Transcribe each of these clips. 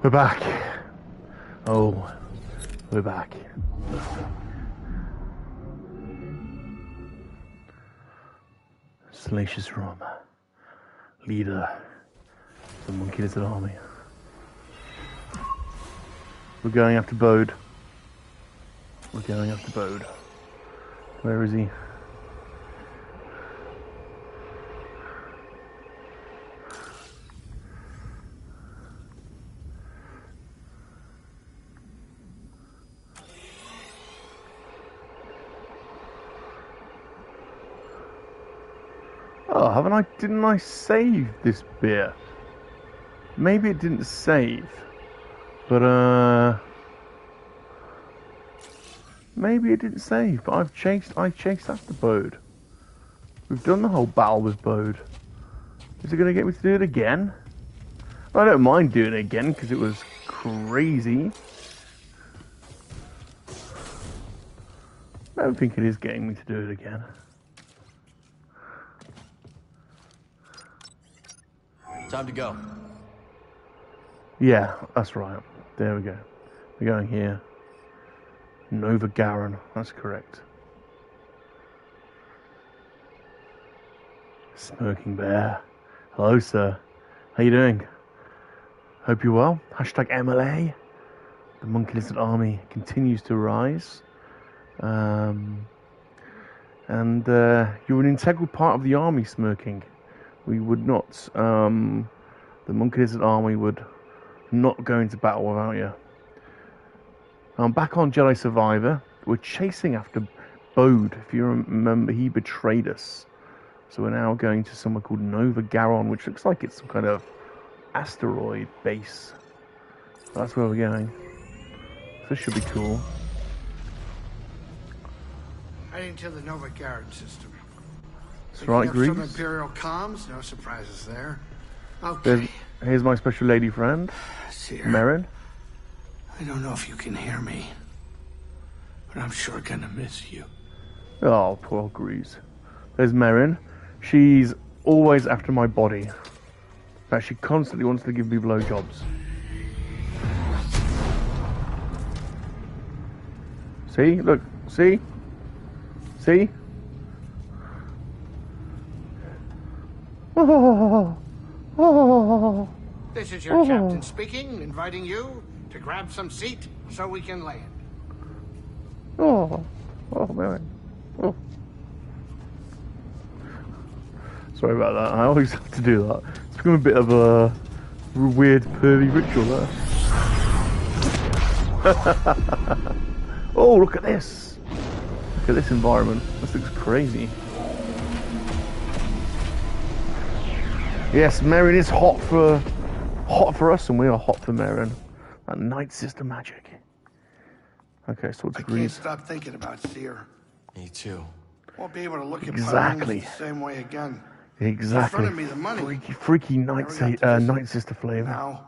We're back. Oh, we're back. Salacious Rum, leader of the MoNKeY-LiZarD army. We're going after Bode. We're going after Bode. Where is he? Oh, didn't I save this bit? Maybe it didn't save. But maybe it didn't save, but I chased after Bode. We've done the whole battle with Bode. Is it gonna get me to do it again? I don't mind doing it again because it was crazy. I don't think it is getting me to do it again. Time to go. Yeah, that's right. There we go. We're going here. Nova Garon, that's correct. Smoking Bear. Hello, sir. How you doing? Hope you're well. Hashtag MLA. The MoNKeY-LiZarD army continues to rise. And you're an integral part of the army, Smirking. We would not, the MoNKeY-LiZarD army would not go into battle without you. I'm back on Jedi Survivor. We're chasing after Bode. If you remember, he betrayed us. So we're now going to somewhere called Nova Garon, which looks like it's some kind of asteroid base. So that's where we're going. So this should be cool. Heading to the Nova Garon system. That's right, Grease. Some Imperial comms, no surprises there. Okay. Here's my special lady friend, Merrin. I don't know if you can hear me, but I'm sure gonna miss you. Oh, poor Grease. There's Merrin. She's always after my body. In fact, she constantly wants to give me blowjobs. See? Look. See? See? Oh. Oh. This is your captain speaking, inviting you to grab some seat so we can land. Oh. Oh, man. Oh. Sorry about that. I always have to do that. It's become a bit of a weird, pervy ritual there. Oh, look at this. Look at this environment. This looks crazy. Yes, Merrin is hot for us, and we are hot for Merrin. That Night Sister magic. Okay, so what's I Grease? can't stop thinking about Seer. Me too. Won't be able to look at Exactly. the same way again. Exactly. In front of me, the money. Freaky Night Sister flavor. Now,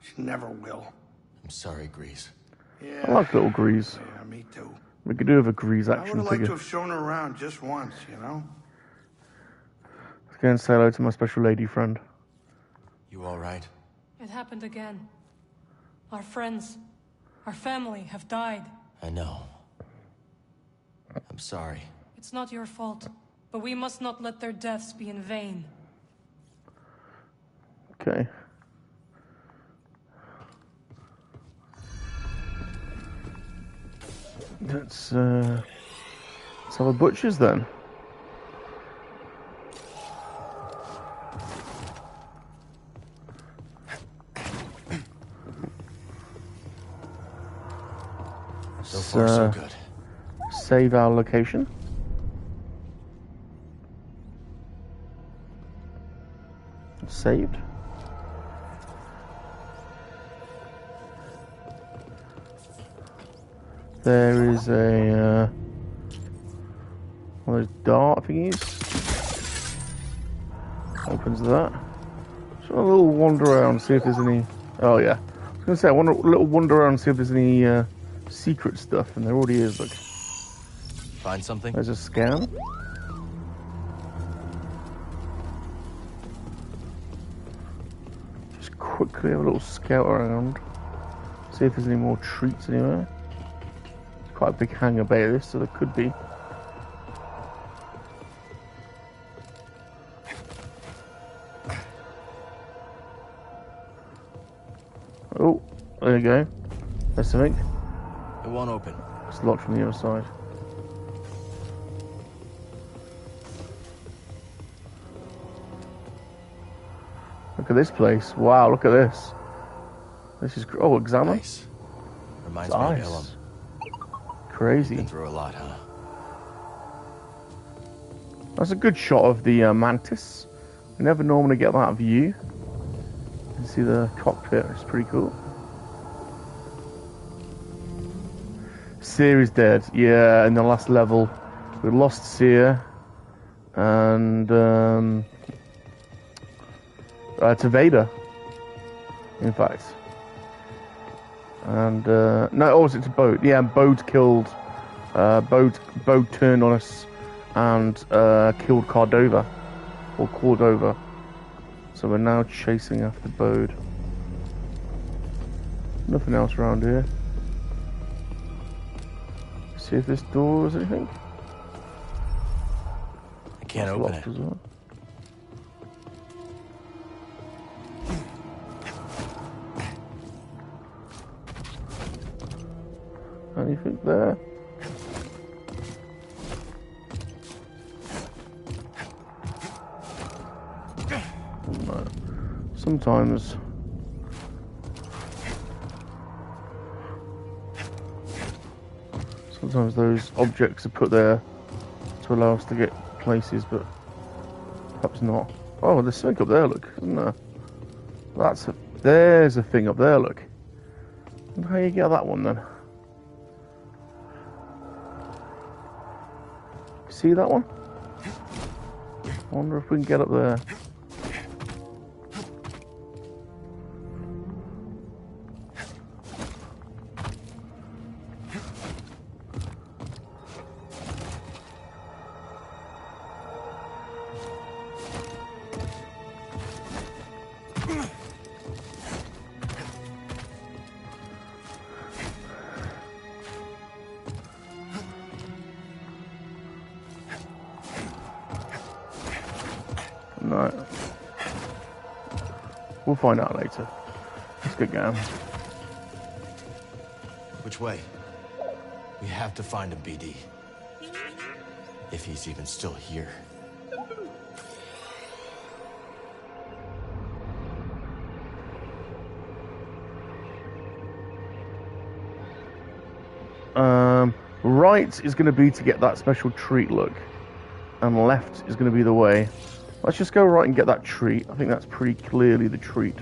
she never will. I'm sorry, Grease. Yeah. I like little Grease. Yeah, me too. We could do with a Grease I would action have liked figure. to have shown her around just once, you know? Let's go and say hello to my special lady friend. You all right? It happened again. Our friends, our family have died. I know. I'm sorry. It's not your fault, but we must not let their deaths be in vain. Okay. Let's have a butcher's then. So far, so good. Save our location. Saved. There is a one of those dart thingies. Opens that. Just a little wander around, see if there's any. Oh yeah, I was gonna say I want a little wander around, see if there's any secret stuff, and there already is. Look. Find something? There's a scan. quickly have a little scout around. See if there's any more treats anywhere. It's quite a big hangar bay this, so there could be. Oh, there you go. There's something. It won't open. It's locked from the other side. Look at this place. Wow, look at this. This is... Oh, examiner. Nice. Reminds It's me of ice. Ilum. Crazy. Been through a lot, huh? That's a good shot of the mantis. We never normally get that view. You can see the cockpit. It's pretty cool. Seer is dead. Yeah, in the last level, we lost Seer, and to Vader, in fact. And no, or was it to Bode? Yeah, Bode killed. Bode turned on us and killed Cordova, or Cordova. So we're now chasing after Bode. Nothing else around here. See if this door is anything. I can't It's open locked it. as well. Anything there? No. Sometimes those objects are put there to allow us to get places, but perhaps not. Oh, there's something up there, look, isn't there? There's a thing up there, look. I wonder how you get that one then. See that one? I wonder if we can get up there. No. We'll find out later. Let's get going. Which way? We have to find a BD. If he's even still here. Right is going to be to get that special treat, look. And left is going to be the way. Let's just go right and get that treat. I think that's pretty clearly the treat.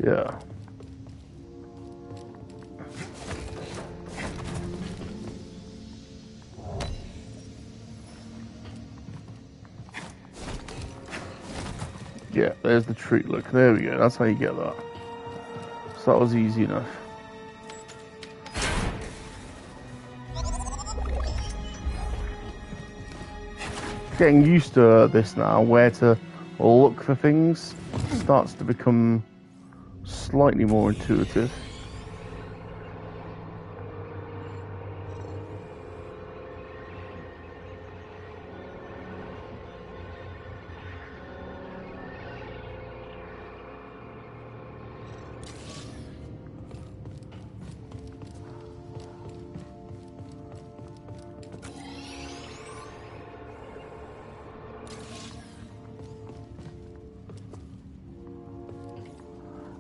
Yeah. Yeah, there's the treat, look. There we go. That's how you get that. So that was easy enough. Getting used to this now, where to look for things starts to become slightly more intuitive.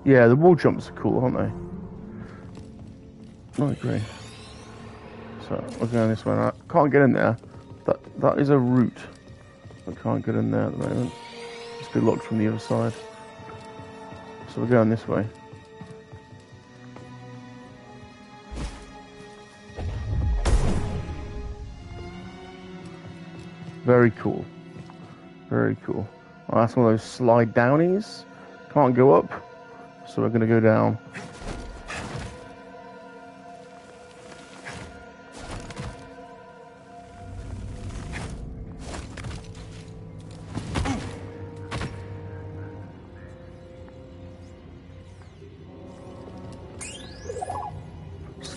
Yeah, the wall jumps are cool, aren't they? I agree. So we're going this way. I can't get in there. That is a route. I can't get in there at the moment. It's been locked from the other side. So we're going this way. Very cool. Very cool. Oh, that's one of those slide downies. Can't go up. So we're going to go down.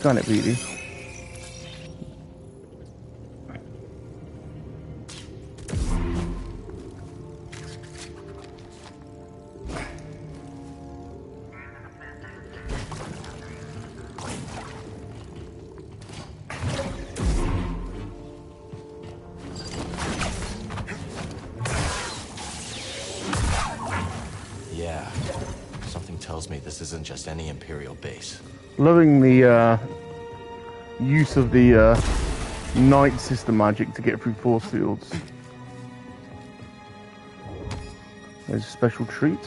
Scan it, BD. Yeah. Something tells me this isn't just any Imperial base. Loving the use of the Knight system magic to get through force fields. There's a special treat.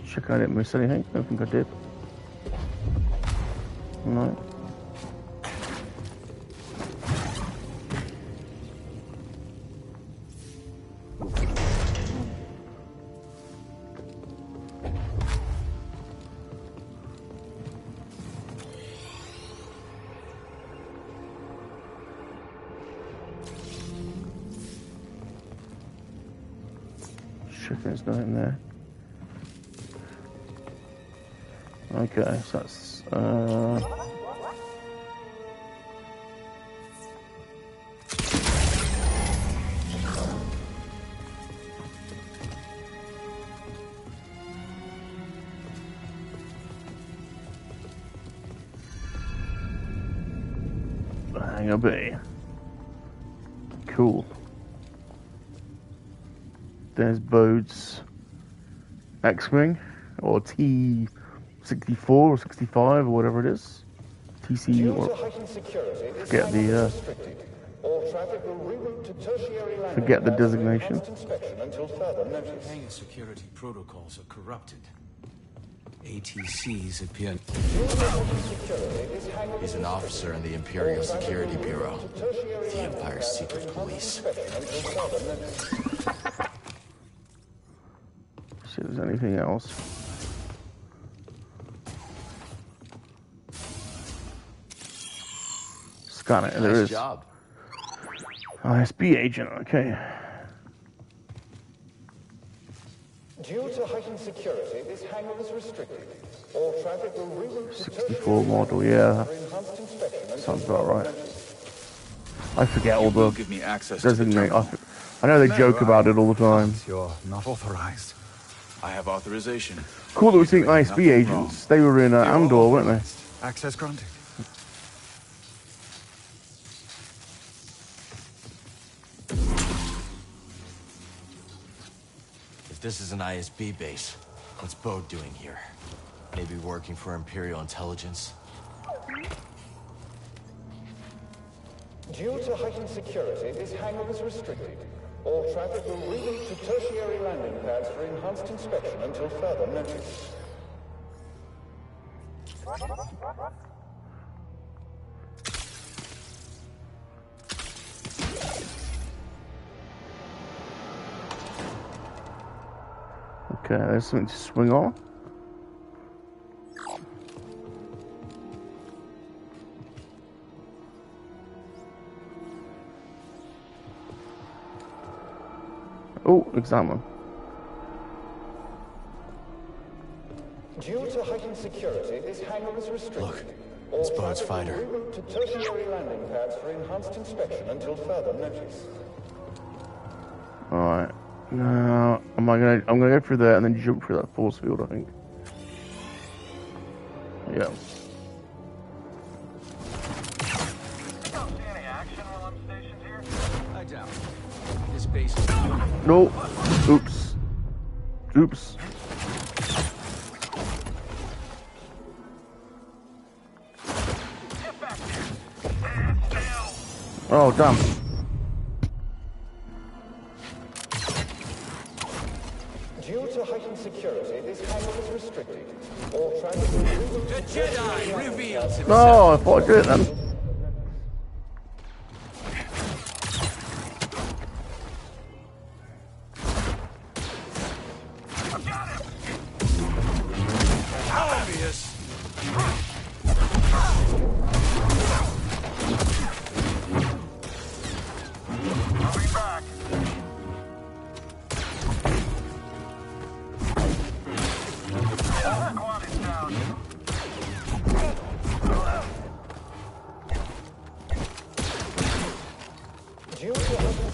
Check I didn't miss anything. I don't think I did. No. Checking there's nothing there. Okay, so that's hang a bee. Cool. There's Bode's X-Wing, or T-64 or 65 or whatever it is. TC or forget the designation. Hangar security protocols are corrupted. ATCs appear. He's an officer in the Imperial Security Bureau, the Empire's secret police. See if there's anything else. Scan it. There Nice is. job. ISB agent. Okay. Due to heightened security, this hangar is restricted. All traffic will reroute to 64 model. Yeah. enhanced inspection. Sounds about right. I forget all the Give me access to the designate. terminal. I know they joke about it all the time. You're not authorized. I have authorization. Cool that we're seeing ISB agents. They were in Andor, weren't they? Access granted. If this is an ISB base, what's Bode doing here? Maybe working for Imperial intelligence? Due to heightened security, this hangar is restricted. All traffic will reroute to tertiary landing pads for enhanced inspection until further notice. Okay, there's something to swing on. Oh, examine. Due to heightened security, this hangar is restricted. Look, it's Bode's fighter. Reroute to tertiary landing pads for enhanced inspection until further notice. Alright. Now, I'm gonna go through there and then jump through that force field, I think. Yeah. I doubt. This base. No. Oops. Oops. Oh, damn. Due to heightened security, this hangar is restricted. All traffic will reroute The Jedi reveals himself. No, I thought I did it then. Obvious.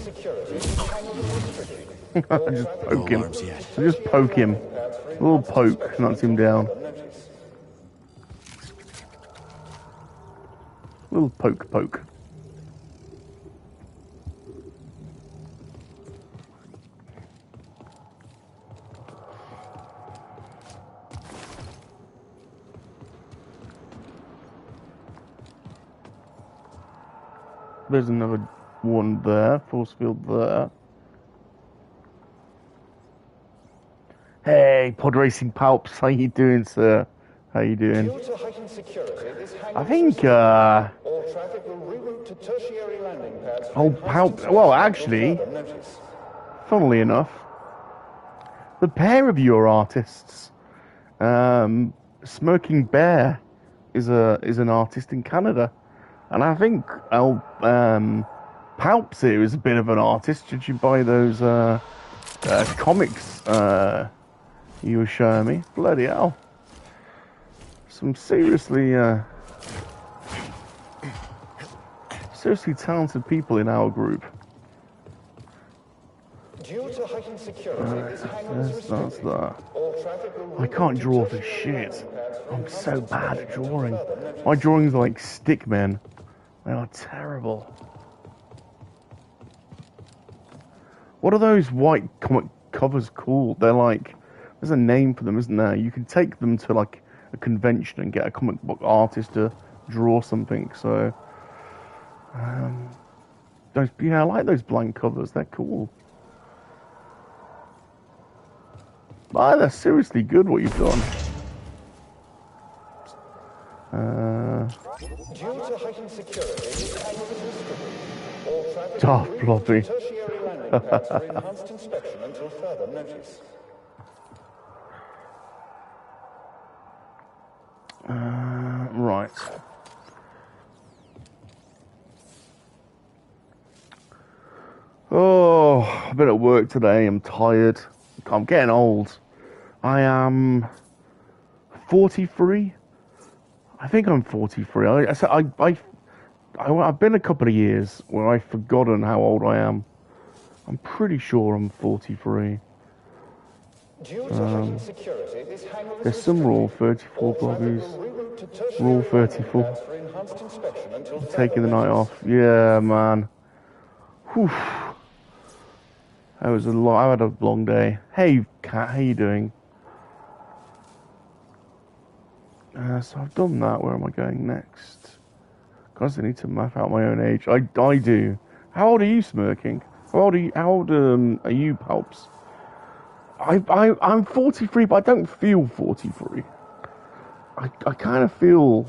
security, this hangar is restricted. All Just traffic poke him. alarms yet. Just poke him. A little poke knocks him down. notice. Little poke. There's another one there, force field there. Hey, pod racing palps, how you doing, sir? How you doing? Due to heightened security, this hangar I is think, restricted. All traffic will reroute to tertiary landing pads. for oh, enhanced palp. inspection Well, until actually, further notice. funnily enough, the pair of your artists, Smoking Bear, is an artist in Canada, and I think Palps here is a bit of an artist. Did you buy those comics you were showing me? Bloody hell! Some seriously talented people in our group. Due to heightened security, this hangar is That's restricted. that. All traffic will I reroute can't to draw for tertiary shit. landing pads for I'm enhanced so bad at inspection until drawing. further notice. My drawings are like stick men. They are terrible. What are those white comic covers called? They're like, there's a name for them, isn't there? You can take them to like a convention and get a comic book artist to draw something. So, those, yeah, I like those blank covers. They're cool. Ah, they're seriously good what you've done. Due to heightened security, this hangar is restricted. All traffic Oh, will reroute floppy. to tertiary landing pads for enhanced inspection until further notice. Right. Oh, I've been at work today. I'm tired. I'm getting old. I am 43. I think I'm 43. I've been a couple of years where I've forgotten how old I am. I'm pretty sure I'm 43. Due to heightened security, this hangar is There's some rule 34 blobbies. Rule 34. Taking the night off. Yeah, man. Whew. That was I had a long day. Hey, Kat, how you doing? So I've done that. Where am I going next? Because I need to map out my own age. I do. How old are you, Smirking? How old are you, Palps? I'm 43, but I don't feel 43. I kind of feel.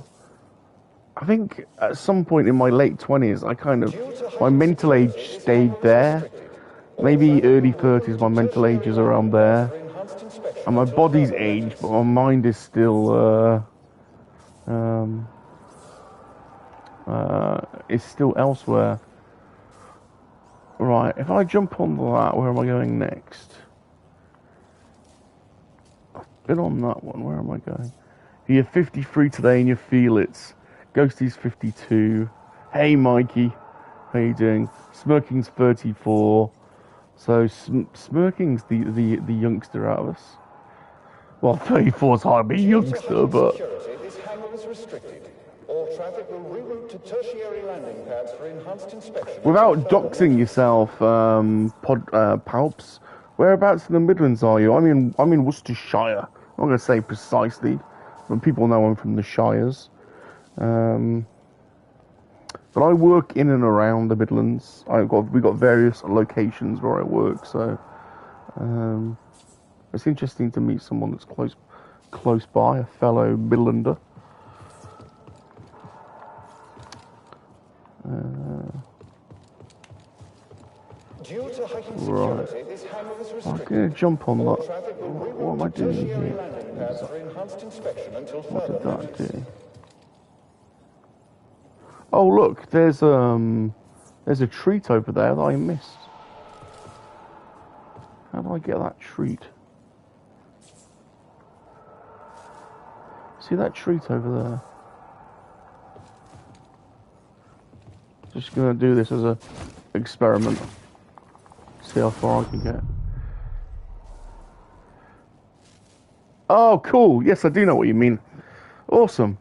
I think at some point in my late 20s, my mental age stayed there. Maybe early 30s, my mental age is around there. And my body's aged, but my mind is still, elsewhere. Right, if I jump on that, where am I going next? I've been on that one, where am I going? You're 53 today and you feel it. Ghosty's 52. Hey, Mikey. How you doing? Smirking's 34. So, Smirking's the youngster out of us. Well, 34's hard to be a youngster, but... This hangar is restricted. All traffic will reroute to tertiary landing pads for enhanced inspection. Without doxing yourself, Palps, whereabouts in the Midlands are you? I'm in Worcestershire. I'm not going to say precisely, but people know I'm from the Shires. But I work in and around the Midlands. We got various locations where I work, so it's interesting to meet someone that's close by, a fellow Midlander. Due to heightened Right. security, this hangar is I'm restricted. going to jump on that. Traffic will What am I reroute to doing tertiary here? landing pads for enhanced inspection until What further did that notice. do? Oh look, there's a treat over there that I missed. How do I get that treat? See that treat over there? Just gonna do this as a experiment. see how far I can get. Oh, cool. Yes, I do know what you mean. Awesome.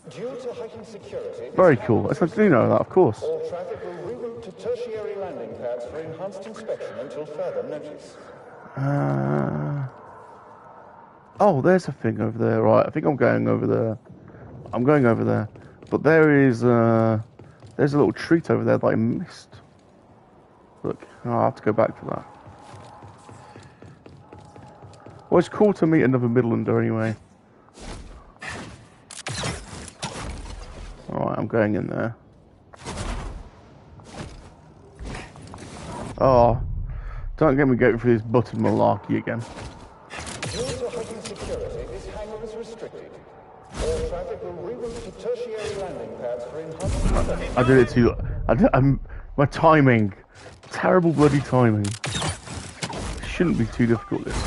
Due to heightened security, Very cool. Yes, I do know that, of course. all traffic will reroute to tertiary landing pads for enhanced inspection until further notice. Oh, there's a thing over there. Right, I think I'm going over there. I'm going over there. But there's a little treat over there that I missed. Look, I'll have to go back to that. Well, it's cool to meet another Midlander anyway. Alright, I'm going in there. Oh, don't get me going through this button malarkey again. Due to heightened security, this hangar is restricted. All traffic will reroute to tertiary landing pads for enhanced inspection. I did it too. My timing, terrible bloody timing. Shouldn't be too difficult. This.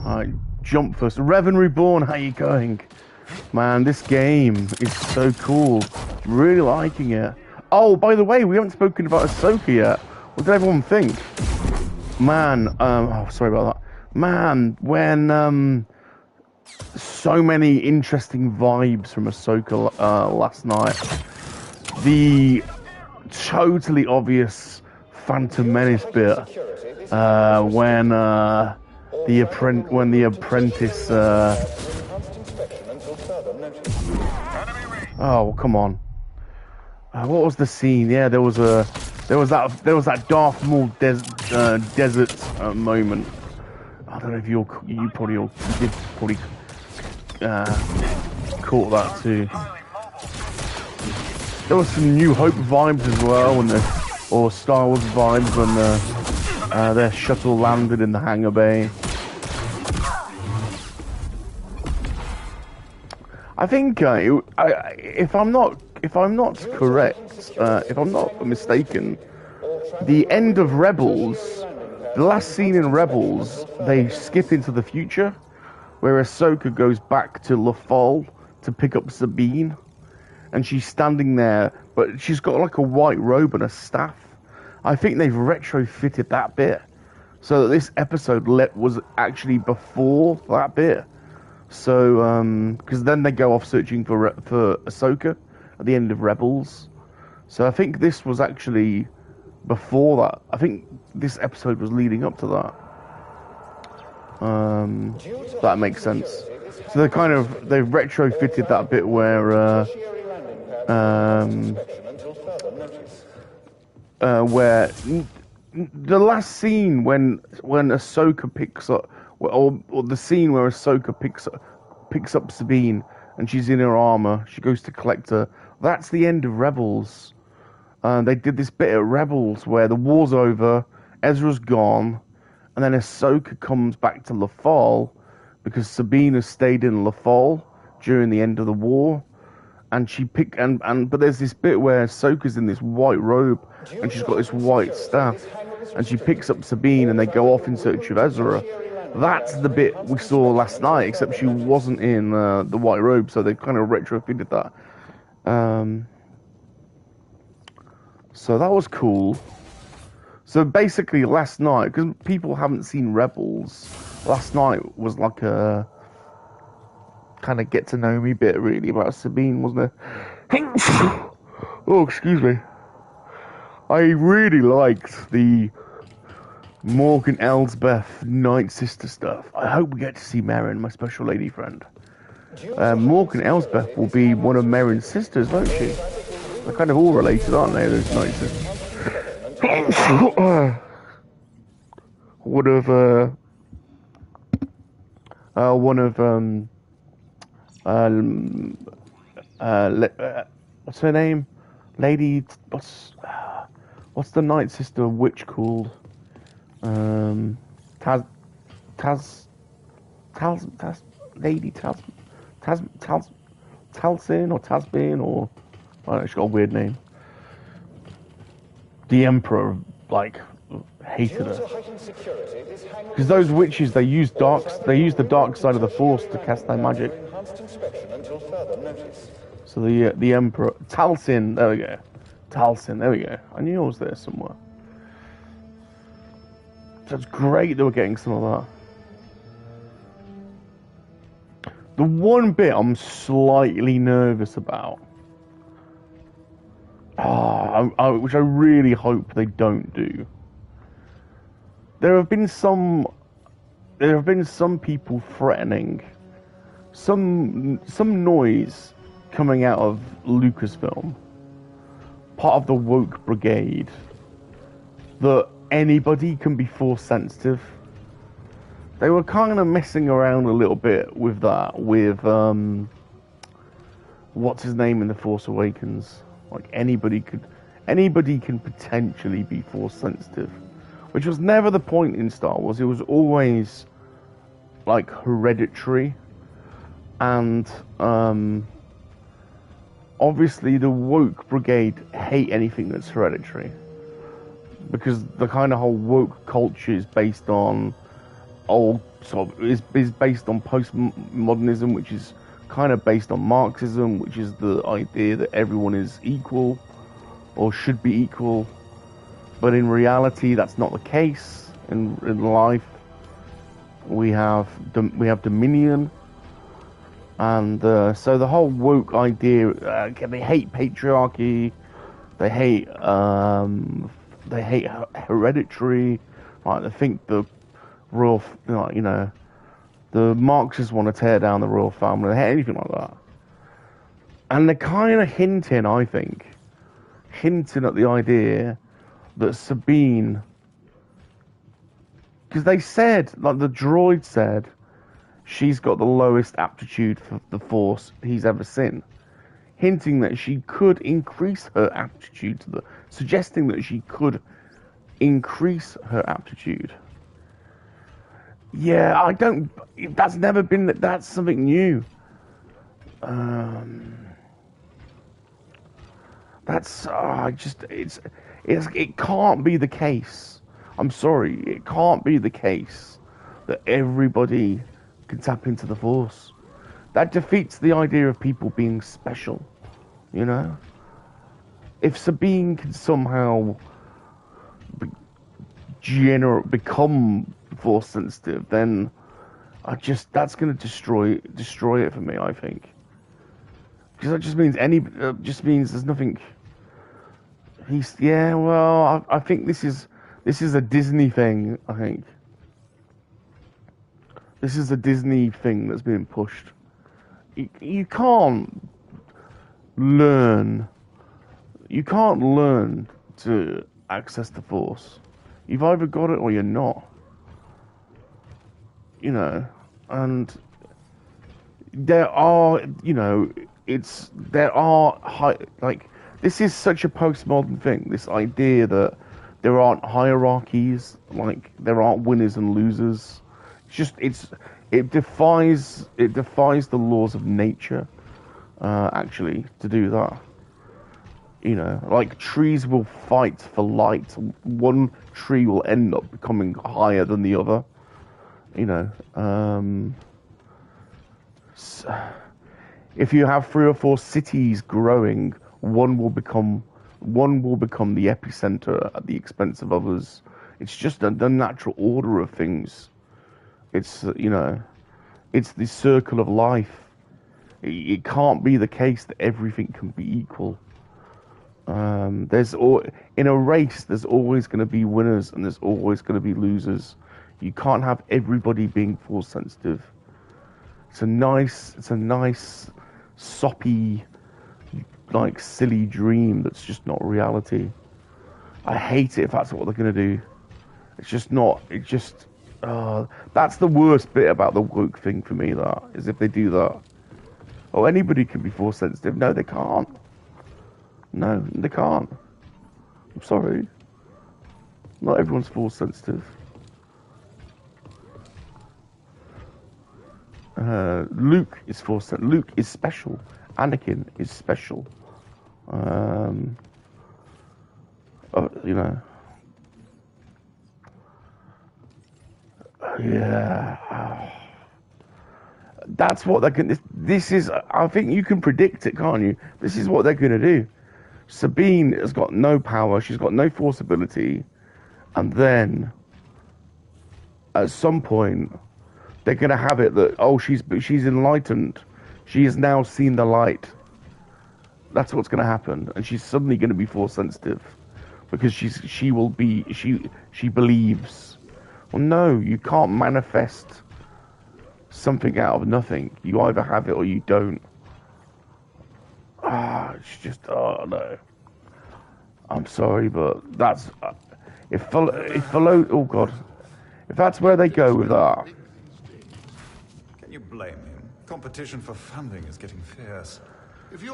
Alright, jump first. Revan Reborn, how you going? Man, this game is so cool. Really liking it. Oh, by the way, we haven't spoken about Ahsoka yet. What did everyone think? Man, oh, sorry about that. Man, when so many interesting vibes from Ahsoka last night. The totally obvious Phantom Menace bit when the apprentice. Oh, come on. What was the scene? Yeah, there was that Darth Maul desert moment. I don't know if you did probably caught that too. There was some New Hope vibes as well, or Star Wars vibes when their shuttle landed in the hangar bay. I think if I'm not mistaken, the end of Rebels, the last scene in Rebels, they skip into the future, where Ahsoka goes back to Lothal to pick up Sabine, and she's standing there, but she's got like a white robe and a staff. I think they've retrofitted that bit, so that this episode was actually before that bit. So, because then they go off searching for Ahsoka at the end of Rebels. So I think this was actually before that. I think this episode was leading up to that. That makes sense. So they've retrofitted that bit where the last scene when Ahsoka picks up, or the scene where Ahsoka picks up Sabine and she's in her armor, she goes to collect her. That's the end of Rebels. They did this bit at Rebels where the war's over, Ezra's gone, and then Ahsoka comes back to Lothal because Sabine has stayed in Lothal during the end of the war, and but there's this bit where Ahsoka's in this white robe and she's got this white staff, and she picks up Sabine and they go off in search of Ezra. That's the bit we saw last night, except she wasn't in the white robe, so they kind of retrofitted that. So that was cool. So basically last night, because people haven't seen Rebels, last night was like a kind of get to know me bit really about Sabine, wasn't it? Oh, excuse me. I really liked the Morgan Elsbeth Night Sister stuff. I hope we get to see Merrin, my special lady friend. Morgan Elsbeth will be one of Merrin's sisters, won't she? They're kind of all related, aren't they, those Night Sisters? What's her name? Lady, what's the Night Sister witch called? Lady Talsin or Tasbin, or I don't know, she's got a weird name. The Emperor hated her because those witches they use the dark side of the Force to cast their magic. So the Emperor Talsin, there we go. Talcin, there we go. I knew it was there somewhere. So it's great that we're getting some of that. The one bit I'm slightly nervous about, which I really hope they don't do. There have been some people threatening, some noise coming out of Lucasfilm, part of the woke brigade, that anybody can be force sensitive. They were kind of messing around a little bit with that, with what's his name in The Force Awakens. Like anybody can potentially be force sensitive, which was never the point in Star Wars. It was always like hereditary, and obviously the woke brigade hate anything that's hereditary, because the kind of whole woke culture is based on is based on postmodernism, which is kind of based on Marxism, which is the idea that everyone is equal or should be equal, but in reality that's not the case. In life we have dominion, and so the whole woke idea, they hate patriarchy, they hate hereditary, right? They think the royal, the Marxists want to tear down the royal family, they hate anything like that. And they're kind of hinting at the idea that Sabine, because they said, like the droid said, she's got the lowest aptitude for the Force he's ever seen, hinting that she could increase her aptitude suggesting that she could increase her aptitude. Yeah, that's never been, that's something new. It can't be the case. I'm sorry, it can't be the case that everybody can tap into the Force. That defeats the idea of people being special, you know? If Sabine can somehow become Force sensitive, then that's going to destroy it for me, I think. Because that just means there's nothing. I think this is a Disney thing. I think this is a Disney thing that's being pushed. You can't learn to access the Force. You've either got it or you're not. And there are, this is such a postmodern thing, this idea that there aren't hierarchies, like there aren't winners and losers. It defies the laws of nature, actually, to do that. Like trees will fight for light. One tree will end up becoming higher than the other. If you have 3 or 4 cities growing, one will become the epicenter at the expense of others. It's just the natural order of things. It's it's the circle of life. It can't be the case that everything can be equal. In a race, there's always going to be winners and there's always going to be losers. You can't have everybody being Force sensitive. It's a nice, soppy, like silly dream that's just not reality. I hate it if that's what they're going to do. It's just not. That's the worst bit about the woke thing for me. That is, if they do that. Oh, anybody can be Force sensitive. No, they can't. No, they can't. I'm sorry. Not everyone's Force sensitive. Luke is Force sensitive. Luke is special. Anakin is special. Yeah. That's what they're going to... This is... I think you can predict it, can't you? This is what they're going to do. Sabine has got no power. She's got no force ability. And then, at some point, they're going to have it that, oh, she's enlightened. She has now seen the light. That's what's going to happen. And she's suddenly going to be force sensitive. Because she believes. Well, no, you can't manifest something out of nothing. You either have it or you don't. It's just, oh no. I'm sorry, but that's oh god, if that's where they go with that. Can you blame him? Competition for funding is getting fierce.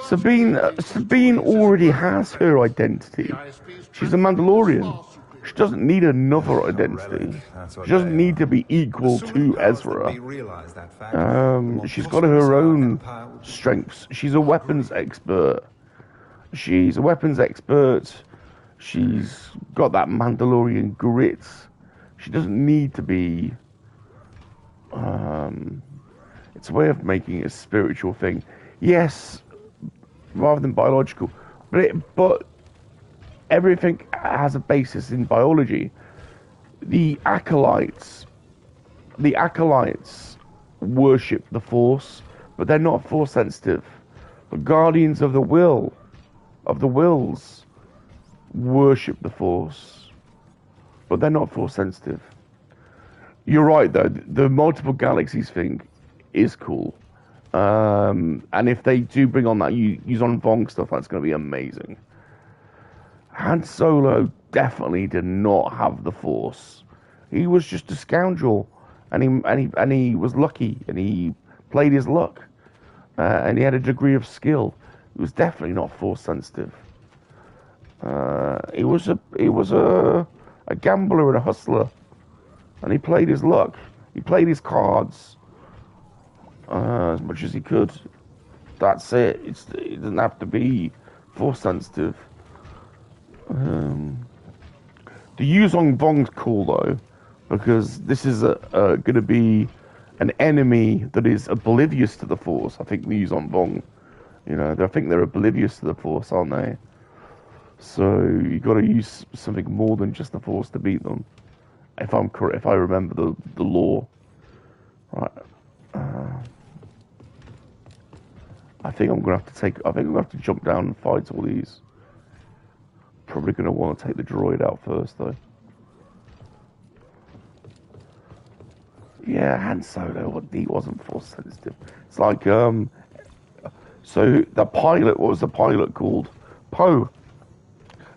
Sabine already has her identity. She's a Mandalorian. She doesn't need another identity. She doesn't need to be equal to Ezra. She's got her own strengths. She's a weapons expert. She's got that Mandalorian grit. She doesn't need to be... it's a way of making it a spiritual thing. Yes, rather than biological. But everything has a basis in biology. The acolytes worship the Force, but they're not Force sensitive. The guardians of the wills worship the Force, but they're not Force sensitive. You're right though, the multiple galaxies thing is cool. And if they do bring on that Yuuzhan Vong stuff, that's going to be amazing. Han Solo definitely did not have the Force. He was just a scoundrel, and he was lucky, and he played his luck, and he had a degree of skill. He was definitely not Force sensitive. He was a gambler and a hustler, and he played his luck. He played his cards as much as he could. That's it. It doesn't have to be Force sensitive. The Yuuzhan Vong's cool though, because this is going to be an enemy that is oblivious to the Force. I think the Yuuzhan Vong, I think they're oblivious to the Force, aren't they? So you got to use something more than just the Force to beat them. If I'm correct, if I remember the lore, right? I think I'm gonna have to jump down and fight all these. Probably gonna want to take the droid out first, though. Yeah, Han Solo, he wasn't Force sensitive. It's like, so the pilot, what was the pilot called? Poe.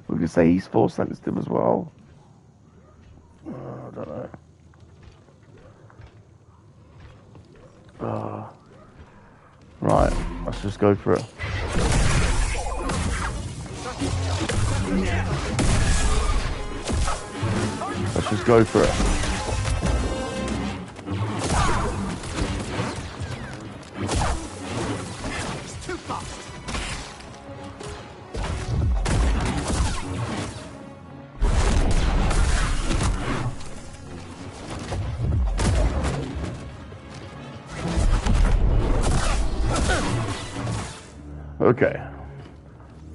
We could say he's Force sensitive as well. I don't know. Right, let's just go for it. Let's just go for it. Okay.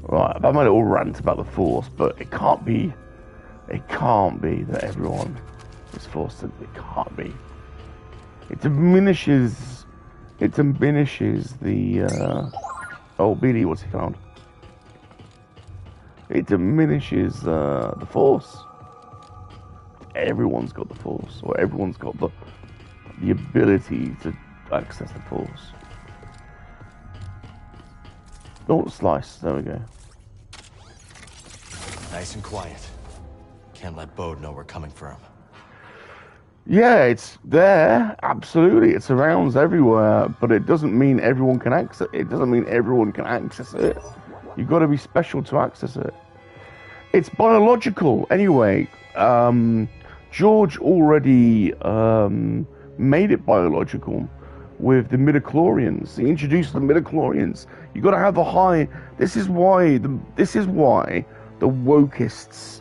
Right, I've had my little rant about the Force, but it can't be that everyone is Force sensitive. It can't be. It diminishes the, oh, BD, what's he found? It diminishes, the Force. Everyone's got the Force, or everyone's got the ability to access the Force. Oh, slice. There we go. Nice and quiet. Can't let Bode know we're coming for him. Yeah, it's there. Absolutely. It surrounds everywhere, but it doesn't mean everyone can access it. It doesn't mean everyone can access it. You've got to be special to access it. It's biological. Anyway, George already made it biological with the midichlorians. He introduced the midichlorians. You got to have a high. This is why the wokeists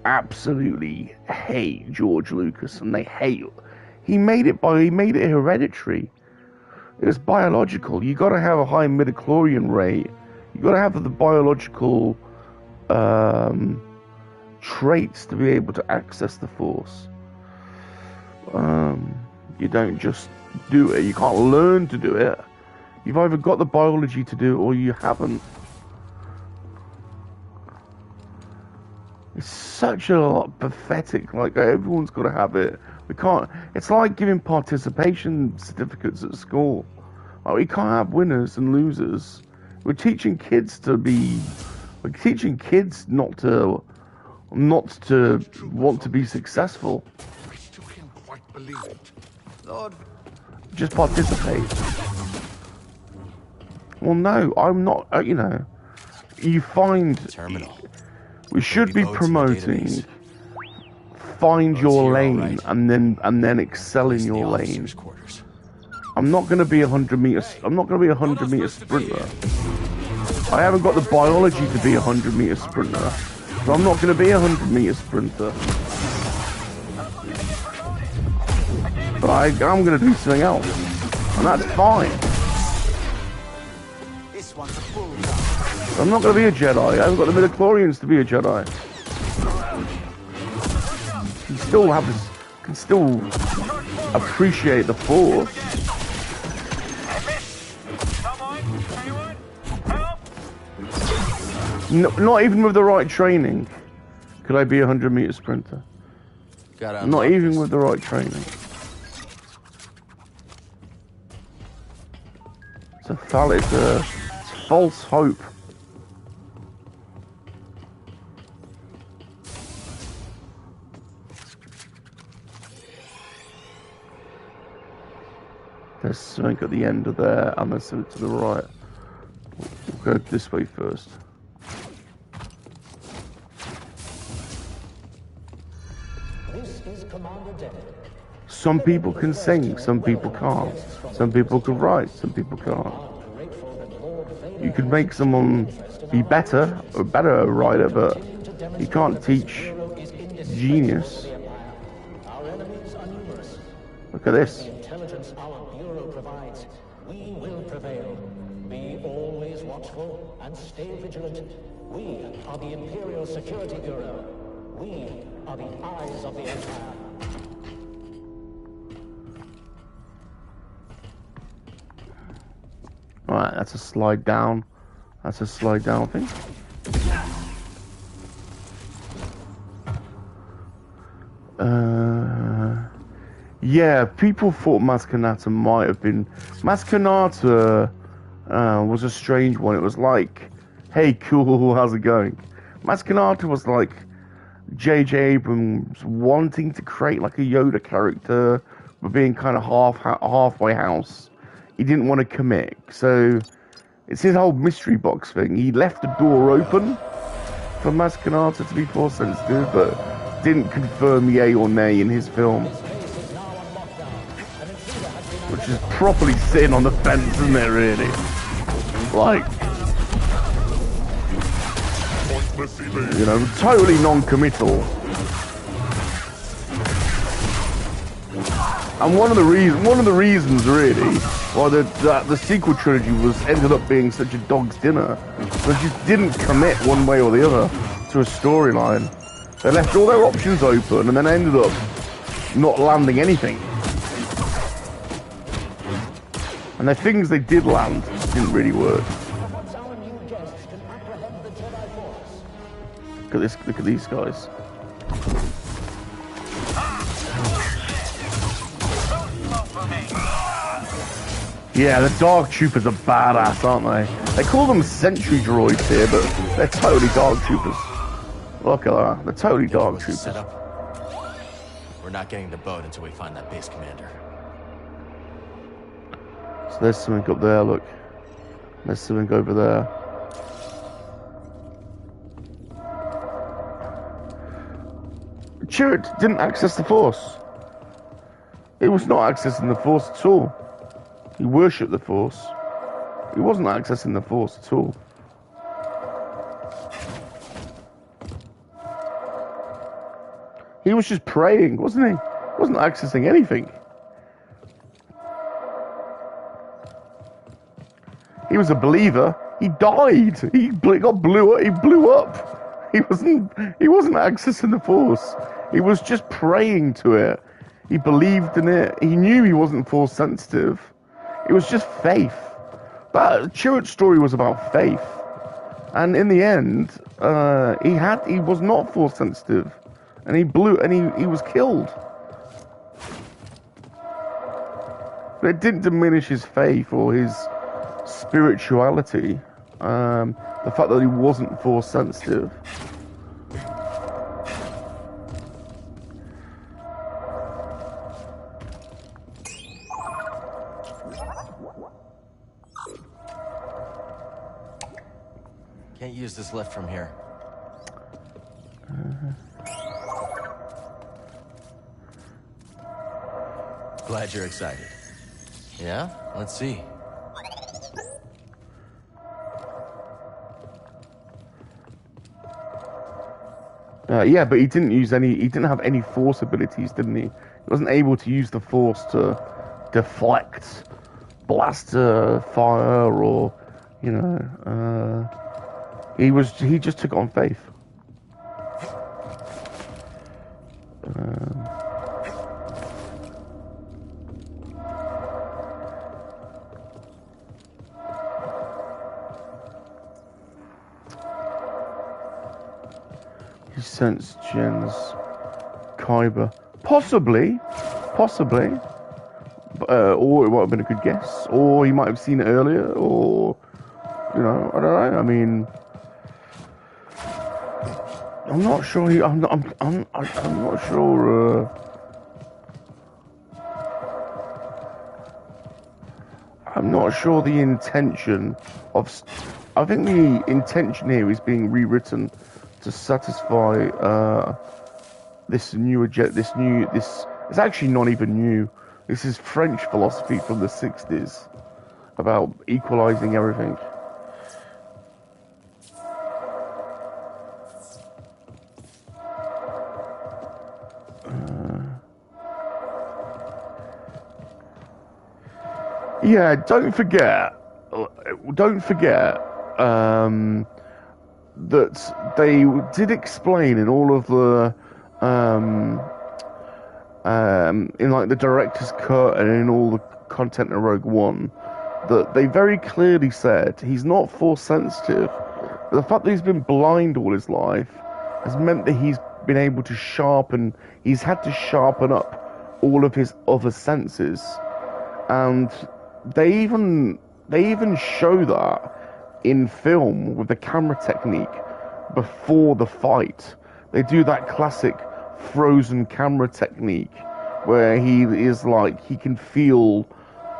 absolutely hate George Lucas, and they hate. He made it hereditary. It was biological. You got to have a high midichlorian rate. You got to have the biological traits to be able to access the Force. You don't just do it. You can't learn to do it. You've either got the biology to do it or you haven't. It's such a pathetic. Like, everyone's got to have it. We can't. It's like giving participation certificates at school. Like, we can't have winners and losers. We're teaching kids to be. We're teaching kids not to want to be successful. I still can't quite believe it. Lord, Just participate. Well, no, I'm not. You know, you find. Terminal. We should be Maybe promoting. database. Find your here, lane alright. and then excel in It's the your lane. officers' quarters. I'm not going to be 100 meters. I'm not going to be a 100-meter sprinter. I haven't got the biology to be a 100-meter sprinter, so I'm not going to be a 100-meter sprinter. But I'm going to do something else, and that's fine. this one's a full. I'm not going to be a Jedi. I haven't got the midichlorians to be a Jedi. Can still appreciate the Force. No, not even with the right training could I be a 100-meter sprinter. Not even with the right training. It's a false hope. There's something at the end of there, and there's something to the right. We'll go this way first. This is Commander Denny. Some people can sing, some people can't. Some people can write, some people can't. You can make someone be better, or better a writer, but you can't teach genius. Our enemies are numerous. Look at this. The intelligence our Bureau provides, we will prevail. Be always watchful and stay vigilant. We are the Imperial Security Bureau. We are the eyes of the Empire. Alright, that's a slide down. That's a slide down thing. Yeah, people thought Maz Kanata might have been... Maz Kanata was a strange one. It was like, hey, cool, how's it going? Maz Kanata was like J.J. Abrams wanting to create like a Yoda character, but being kind of halfway house. He didn't want to commit, so it's his whole mystery box thing. He left the door open for Maz Kanata to be Force sensitive, but didn't confirm yay or nay in his film. Which is properly sitting on the fence, isn't it, really? Like, you know, totally non-committal. And one of the reasons really why the sequel trilogy ended up being such a dog's dinner was just didn't commit one way or the other to a storyline. They left all their options open and then ended up not landing anything. And the things they did land didn't really work. Look at these guys. Yeah, the Dark Troopers are badass, aren't they? They call them sentry droids here, but they're totally Dark Troopers. Look at that. They're totally Dark Troopers. Set up. We're not getting the boat until we find that base commander. So there's something up there, look. There's something over there. Chirrut didn't access the Force. He was not accessing the Force at all. He worshipped the Force. He wasn't accessing the Force at all. He was just praying, wasn't he? He wasn't accessing anything. He was a believer. He died. He blew up. He wasn't accessing the Force. He was just praying to it. He believed in it. He knew he wasn't Force sensitive. It was just faith. That Chewit's story was about faith. And in the end, he was not Force sensitive. And he was killed. But it didn't diminish his faith or his spirituality. The fact that he wasn't Force sensitive. Can't use this lift from here. Glad you're excited. Yeah? Let's see. Yeah, but he didn't have any Force abilities, didn't he? He wasn't able to use the Force to deflect blaster fire or, you know, he just took it on faith. He sensed Jen's Kyber. Possibly. Or it might have been a good guess. Or he might have seen it earlier. Or, you know, I don't know. I mean, I'm not sure. I'm not sure. I'm not sure the intention of. I think the intention here is being rewritten to satisfy this it's actually not even new. This is French philosophy from the 60s about equalizing everything. Yeah, don't forget that they did explain in all of the in like the director's cut and in all the content of Rogue One, that they very clearly said he's not Force sensitive, but the fact that he's been blind all his life has meant that he's been able to he's had to sharpen up all of his other senses, and they even show that in film with the camera technique before the fight. They do that classic frozen camera technique where he is like he can feel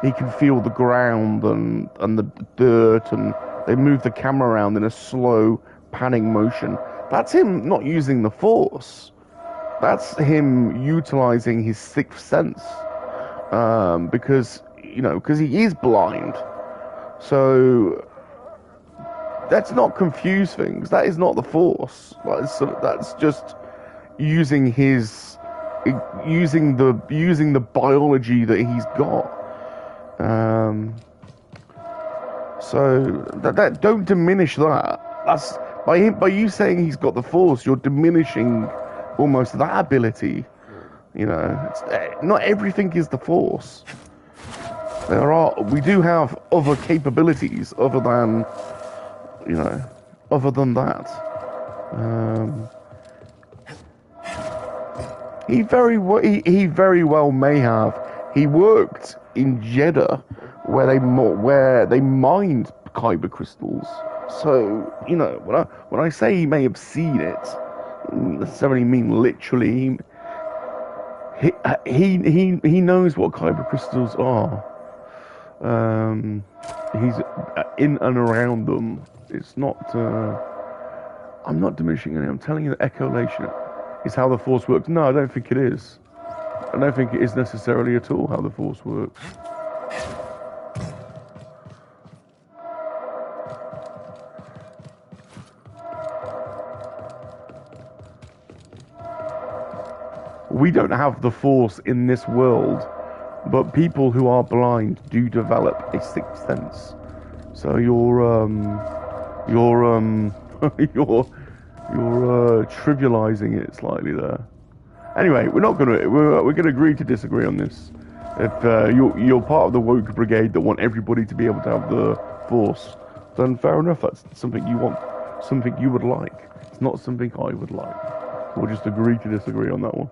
the ground and the dirt, and they move the camera around in a slow panning motion. That's him not using the Force. That's him utilizing his sixth sense, because he is blind. So let's not confuse things. That is not the Force. That's just using the biology that he's got. So that don't diminish that. That's by you saying he's got the Force, you're diminishing almost that ability. You know, not everything is the Force. We do have other capabilities other than that. He very well may have. He worked in Jeddah, where they mined kyber crystals. So when I say he may have seen it, I don't necessarily mean literally. He knows what kyber crystals are. He's in and around them. It's not. I'm not diminishing it. I'm telling you that echolation is how the Force works. No, I don't think it is. I don't think it is necessarily at all how the Force works. We don't have the Force in this world, but people who are blind do develop a sixth sense. So You're trivializing it slightly there. Anyway, we're gonna agree to disagree on this. If you're part of the woke brigade that want everybody to be able to have the Force, then fair enough. That's something you want, something you would like. It's not something I would like. We'll just agree to disagree on that one.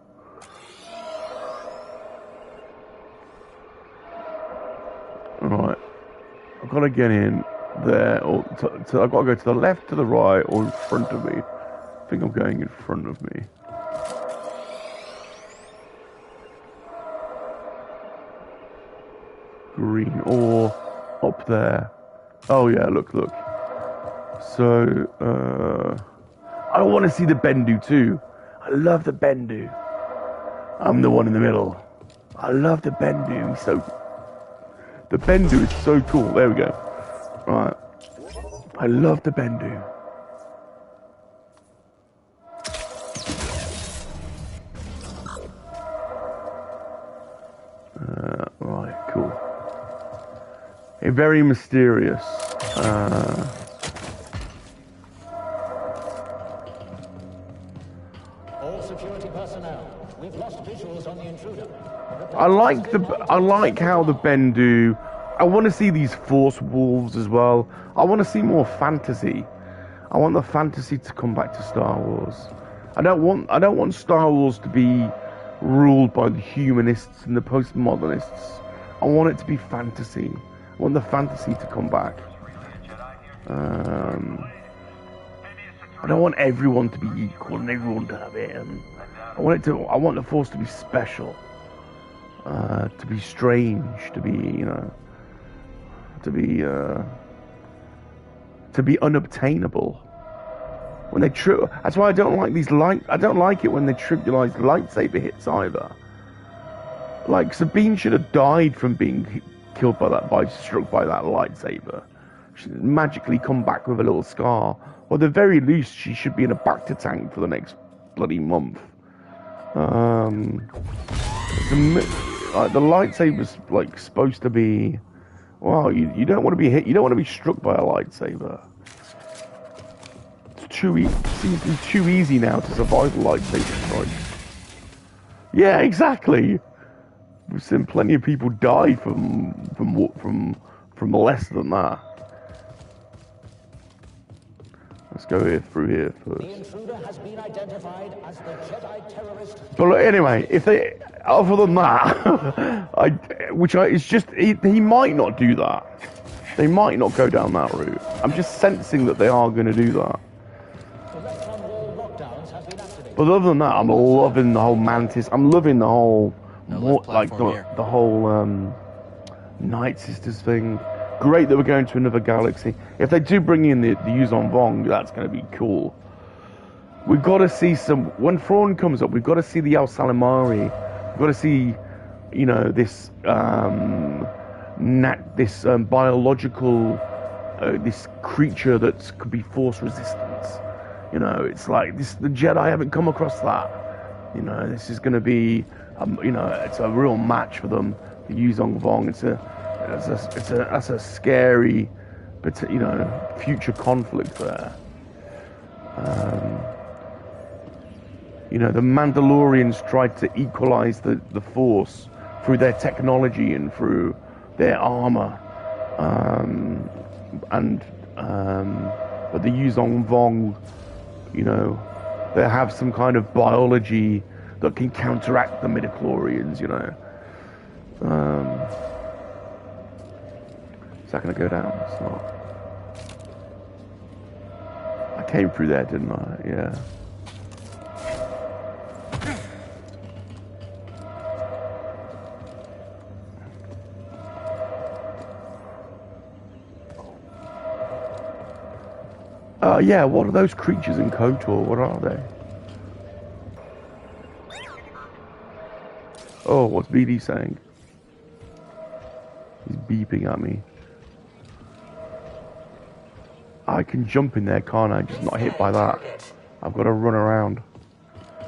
Alright, I've got to get in there, or I've got to go to the left, to the right, or in front of me. I think I'm going in front of me. Green, or up there. Oh yeah, look. So, I want to see the Bendu too. I love the Bendu. I'm the one in the middle. I love the Bendu. The Bendu is so cool. There we go. Right. I love the Bendu. Right, cool. Very mysterious. All security personnel, we've lost visuals on the intruder. I like how the Bendu. I want to see these Force wolves as well. I want to see more fantasy. I want the fantasy to come back to Star Wars. I don't want Star Wars to be ruled by the humanists and the postmodernists. I want it to be fantasy. I want the fantasy to come back. I don't want everyone to be equal and everyone to have it. And I want the Force to be special, to be strange, to be to be unobtainable. When they that's why I don't like these I don't like it when they trivialize lightsaber hits either. Like Sabine should have died from being killed struck by that lightsaber. She magically come back with a little scar. Or at the very least, she should be in a Bacta tank for the next bloody month. The lightsaber's like supposed to be. Wow, you don't want to be hit. You don't want to be struck by a lightsaber. It's seems to be too easy now to survive a lightsaber strike. Yeah, exactly. We've seen plenty of people die from less than that. Let's go through here first. The intruder has been identified as the Jedi terrorist. But look, anyway, other than that, it's just he might not do that. They might not go down that route. I'm just sensing that they are going to do that. But other than that, I'm loving the whole Mantis. I'm loving the whole the whole Night Sisters thing. Great that we're going to another galaxy. If they do bring in the Yuzon Vong, that's going to be cool. We've got to see when Thrawn comes up, we've got to see the Al Salamari. We've got to see, this biological, this creature that could be Force resistance. It's like the Jedi haven't come across that. This is going to be, it's a real match for them. The Yuzon Vong. That's a scary, but future conflict there. The Mandalorians tried to equalize the Force through their technology and through their armor, but the Yuzon Vong, they have some kind of biology that can counteract the midichlorians. Is that going to go down? It's not. I came through there, didn't I? Yeah. Yeah, what are those creatures in KOTOR? What are they? Oh, what's BD saying? He's beeping at me. I can jump in there, can't I? Just not hit by that. I've got to run around.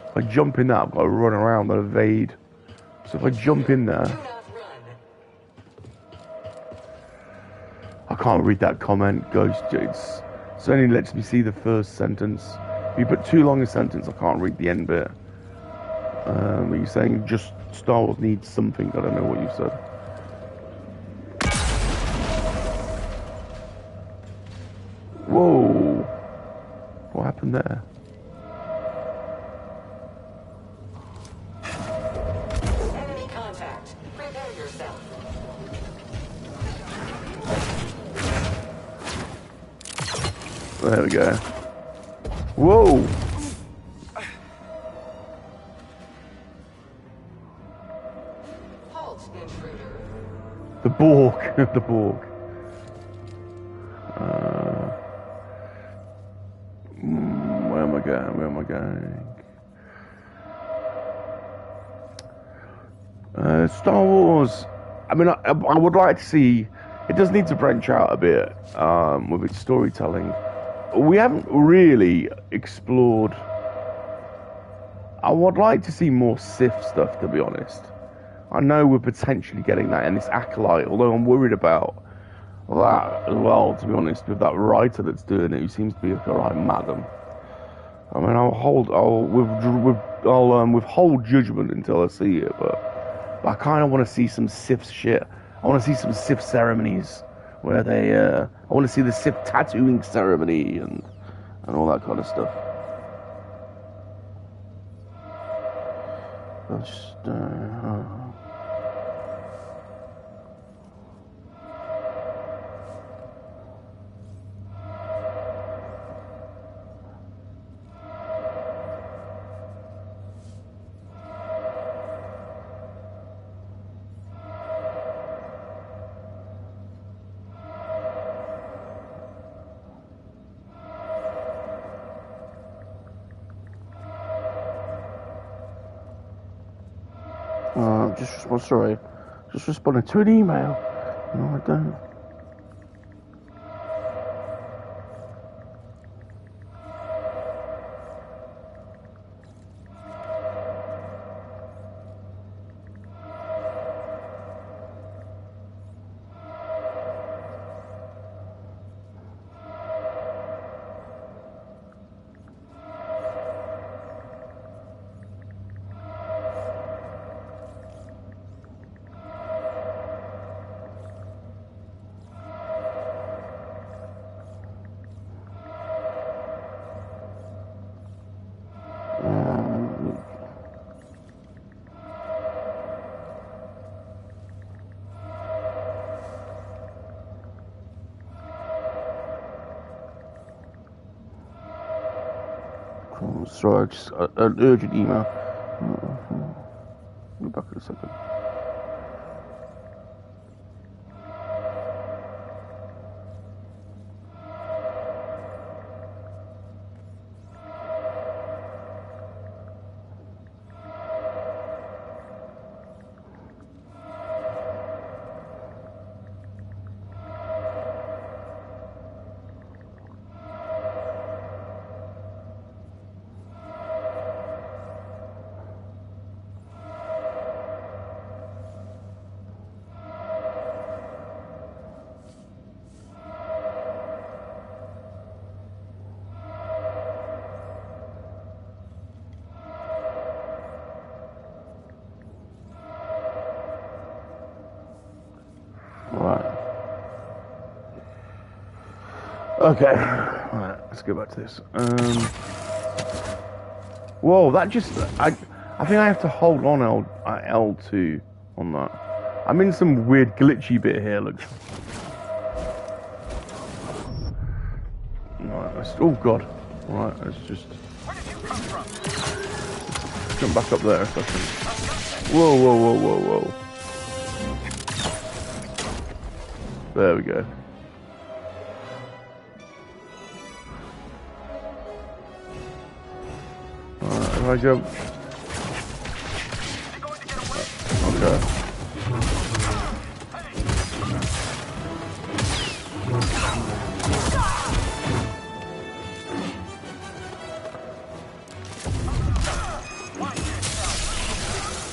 If I jump in there, I've got to run around and evade. So if I jump in there... I can't read that comment, Ghost. It only lets me see the first sentence. If you put too long a sentence, I can't read the end bit. Are you saying just Star Wars needs something? I don't know what you said. Whoa! What happened there? Enemy contact. Prepare yourself. There we go. Whoa! Halt, intruder. The Borg. The Borg. Where am I going? Where am I going? Star Wars. I mean, I would like to see. It does need to branch out a bit with its storytelling. We haven't really explored. I would like to see more Sith stuff, to be honest. I know we're potentially getting that in this Acolyte, although I'm worried about that as well, to be honest, with that writer that's doing it, who seems to be like a right madam. I mean, I'll withhold judgment until I see it, but I kind of want to see some Sith shit. I want to see some Sith ceremonies where they, I want to see the Sith tattooing ceremony and all that kind of stuff. Just, just responding to an email. No, I don't. Sorry, just an urgent email. Be back in a second. Okay, right, let's go back to this. Whoa, that just, I think I have to hold on L2 on that. I'm in some weird glitchy bit here, look. Right, oh god. Right, let's just jump back up there a second. Whoa, whoa, whoa, whoa, whoa. There we go. If I jump. Okay.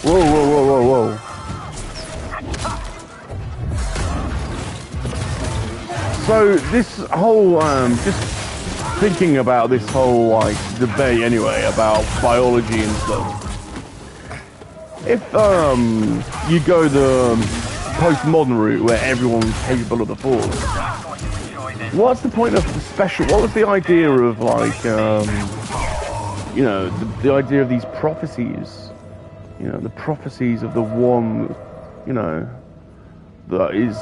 Whoa, whoa, whoa, whoa, whoa. So this whole just thinking about this whole like debate anyway about biology and stuff. If you go the postmodern route where everyone's capable of the Force, what's the point of the special? What was the idea of like you know, the idea of these prophecies? You know, the prophecies of the one, you know, that is.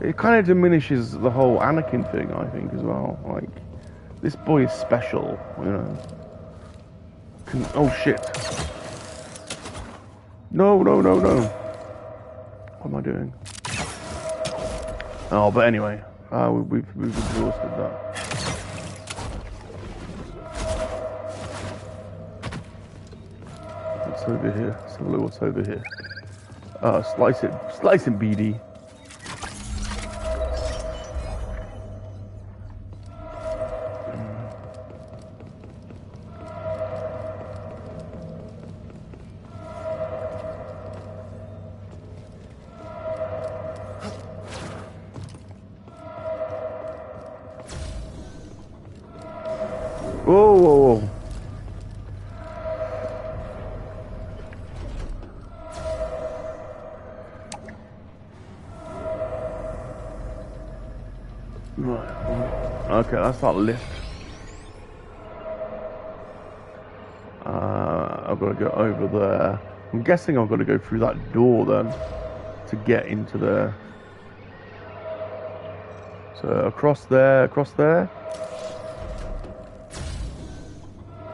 It kind of diminishes the whole Anakin thing, I think, as well. Like, this boy is special, you know. Oh shit! No, no, no, no! What am I doing? Oh, but anyway, we've exhausted that. What's over here? Let's have a look what's over here. Slice it, BD. Whoa, whoa, whoa. Right. Okay, that's that lift. I've got to go over there. I'm guessing I've got to go through that door then to get into there. So across there, across there.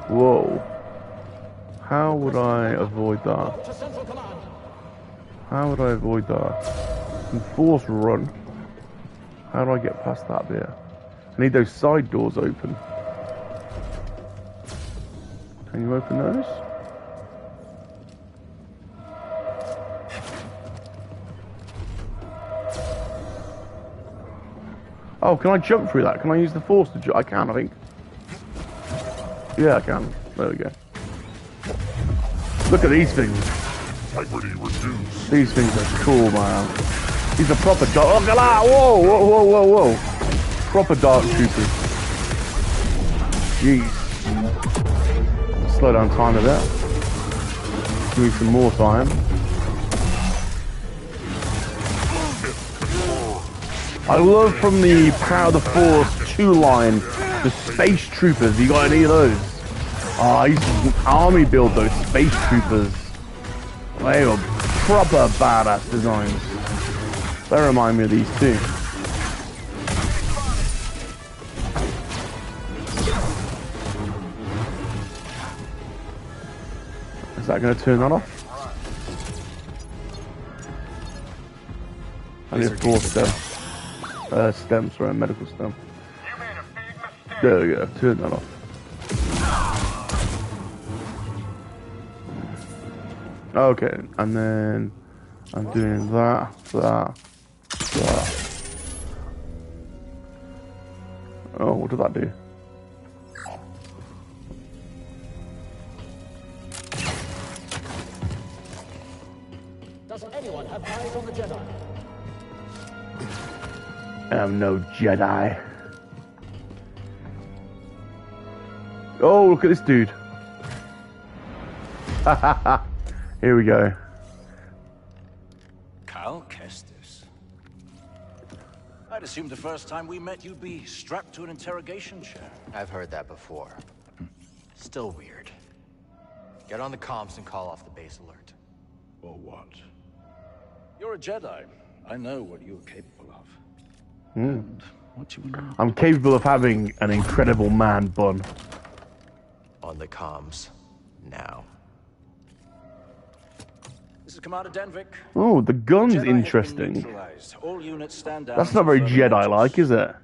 Whoa. How would I avoid that? How would I avoid that? And force run. How do I get past that bit? I need those side doors open. Can you open those? Oh, can I jump through that? Can I use the force to jump? I can, I think. Yeah, I can. There we go. Look at these things. These things are cool, man. These are proper dark. Look at that! Whoa, whoa, whoa, whoa, whoa! Proper dark troopers. Jeez. Slow down time a bit. Give me some more time. I love from the Power of the Force 2 line, the space troopers. You got any of those? Oh, I used to army build those space troopers. They were proper badass designs. They remind me of these too. Is that going to turn that off? I need a force stem, sorry, a medical stem. There we go, turn that off. Okay, and then I'm doing that. Oh, what did that do? Doesn't anyone have eyes on the Jedi? I'm no Jedi. Oh, look at this dude. Here we go. Cal Kestis. I'd assumed the first time we met you'd be strapped to an interrogation chair. I've heard that before. Still weird. Get on the comms and call off the base alert. Or what? You're a Jedi. I know what you're capable of. Mm. What you want? I'm capable of having an incredible man bun. On the comms. Now. This is Commander Denvik. Oh, the gun's Jedi interesting. All units stand down. That's not very Jedi-like, is it?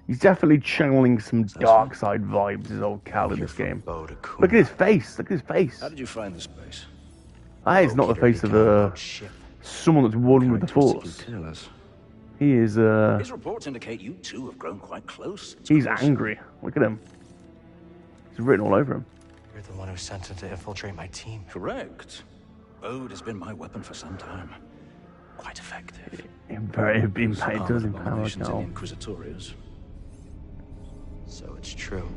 He's definitely channeling some dark side vibes, his old Cal in this game. Look at his face. Look at his face. How did you find this place? That is not the face of someone that's one with the Force. He is, His reports indicate you two have grown quite close. He's angry. Look at him. It's written all over him. You're the one who sent him to infiltrate my team. Correct. Ode has been my weapon for some time. Quite effective. It does empower Cal. Inquisitorius. So it's true.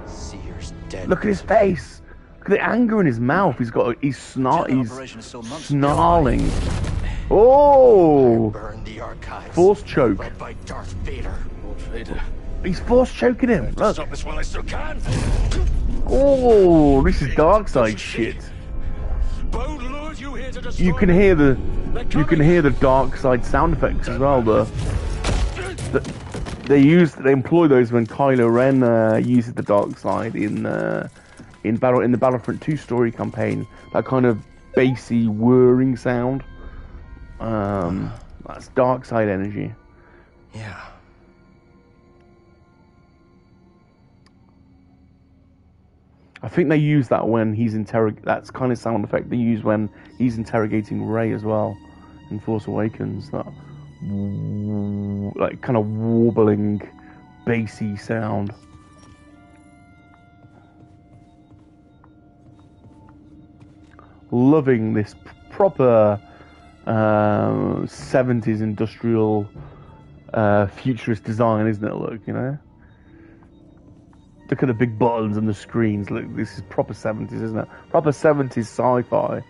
Seer's dead. Look at his face. Look at the anger in his mouth. He's snarling. Oh! Burn the archives. Force choke. Led by Darth Vader. Lord Vader. He's force choking him. Look. Stop this while I still can. Oh, this is dark side shit. You can hear the dark side sound effects as well. They employ those when Kylo Ren uses the dark side in the Battlefront 2 story campaign. That kind of bassy whirring sound. That's dark side energy. Yeah. I think they use that when he's that's kind of sound effect they use when he's interrogating Rey as well in Force Awakens. That like kind of warbling, bassy sound. Loving this proper 70s industrial futurist design, isn't it? Look, you know. Look at the big buttons and the screens. Look, this is proper 70s, isn't it? Proper 70s sci-fi.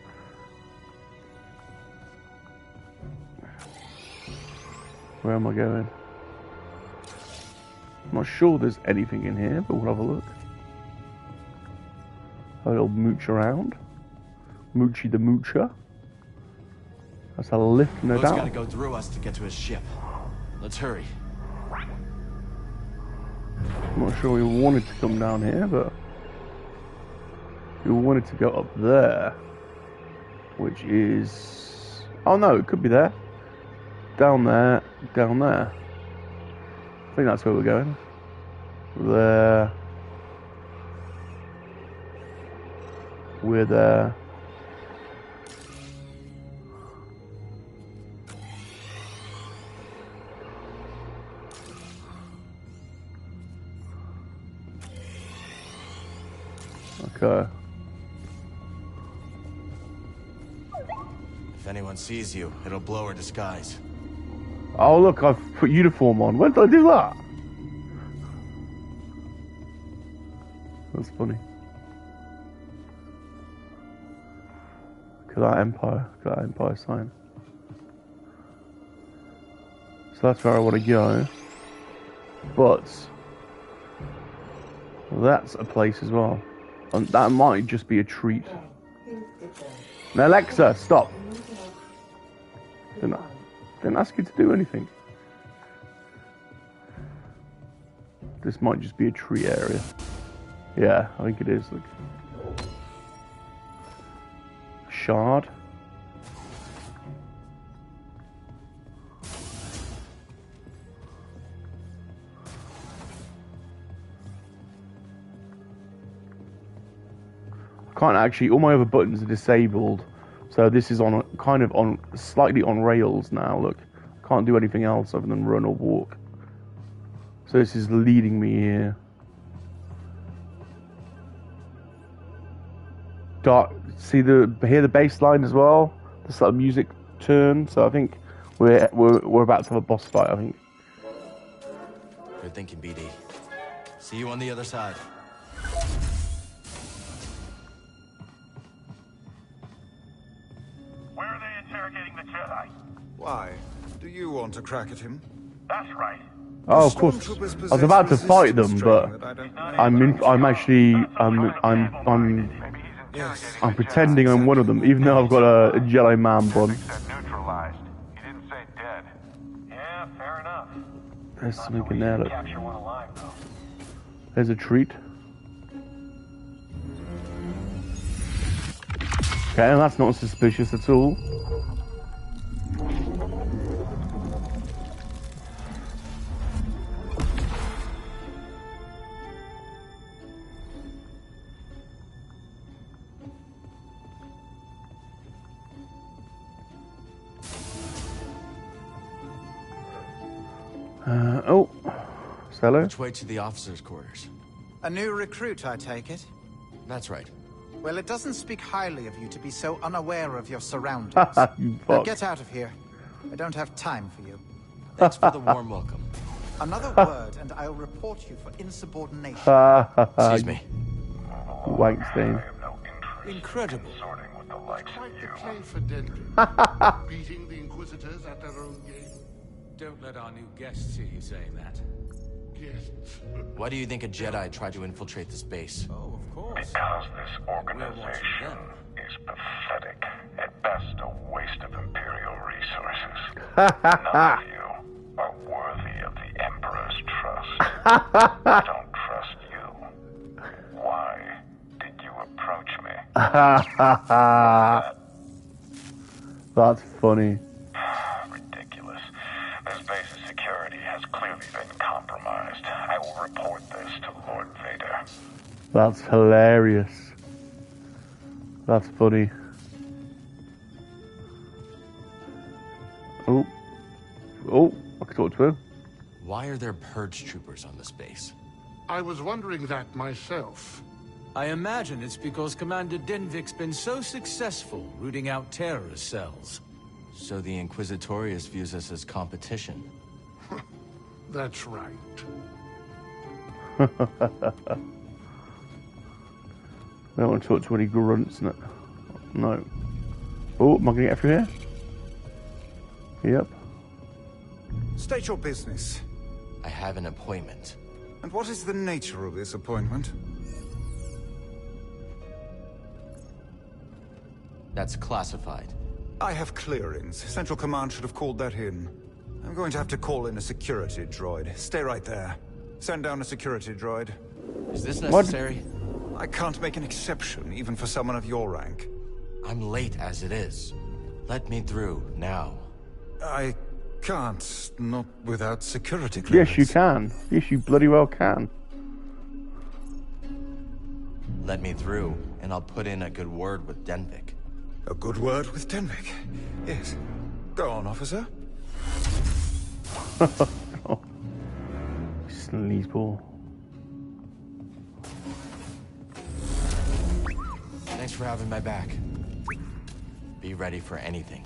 Where am I going? I'm not sure there's anything in here, but we'll have a look. A little mooch around. Moochie the Moocher. That's a lift, no doubt. Gotta go through us to get to his ship. Let's hurry. I'm not sure we wanted to come down here, but we wanted to go up there, which is... Oh no, it could be there. Down there, down there. I think that's where we're going. There. We're there. Okay. If anyone sees you, it'll blow her disguise. Oh look, I've put uniform on. When did I do that? That's funny. Look at that Empire. Look at that Empire sign. So that's where I want to go. But that's a place as well. And that might just be a treat. Now, Alexa, stop. Didn't ask you to do anything. This might just be a tree area. Yeah, I think it is. Look. Shard. Can't actually, all my other buttons are disabled, so this is on slightly on rails now. Look, can't do anything else other than run or walk, so this is leading me here. Hear the bass line as well. This like music turn, so I think we're about to have a boss fight, I think. Good thinking, BD. See you on the other side. Where are they interrogating the Jedi? Why? Do you want to crack at him? That's right. Oh, of course. I was about to fight them, but I'm pretending I'm one of them, even though I've got a Jedi man bun. Neutralized. He didn't say dead. Yeah, fair enough. There's something in there. Look. Capture one alive, though. There's a treat. Okay, and that's not suspicious at all. Oh, Hello? Which way to the officers' quarters? A new recruit, I take it? That's right. Well, it doesn't speak highly of you to be so unaware of your surroundings. You Now fuck. get out of here. I don't have time for you. Thanks for the warm welcome. Another word and I'll report you for insubordination. Excuse me. Wankstein. Incredible. Quite the play for Denver. Beating the Inquisitors at their own game. Don't let our new guests hear you saying that. Yes. Why do you think a Jedi tried to infiltrate this base? Oh, of course. Because this organization is pathetic. At best, a waste of Imperial resources. None of you are worthy of the Emperor's trust. I don't trust you. Why did you approach me? That's funny. Ridiculous. This base's security has clearly been compromised. I will report this to Lord Vader. That's hilarious. That's funny. Oh. Oh, I can talk to him. Why are there purge troopers on this base? I was wondering that myself. I imagine it's because Commander Denvik's been so successful rooting out terrorist cells. So the Inquisitorius views us as competition. That's right. I don't want to talk to any grunts. No. Oh, am I going to get through here? Yep. State your business. I have an appointment. And what is the nature of this appointment? That's classified. I have clearings. Central Command should have called that in. I'm going to have to call in a security droid. Stay right there. Send down a security droid. Is this necessary? I can't make an exception, even for someone of your rank. I'm late as it is. Let me through, now. I can't, not without security clearance. Yes, you can. Yes, you bloody well can. Let me through, and I'll put in a good word with Denvik. A good word with Denvik? Yes. Go on, officer. Oh. Sleazeball. Thanks for having my back. Be ready for anything.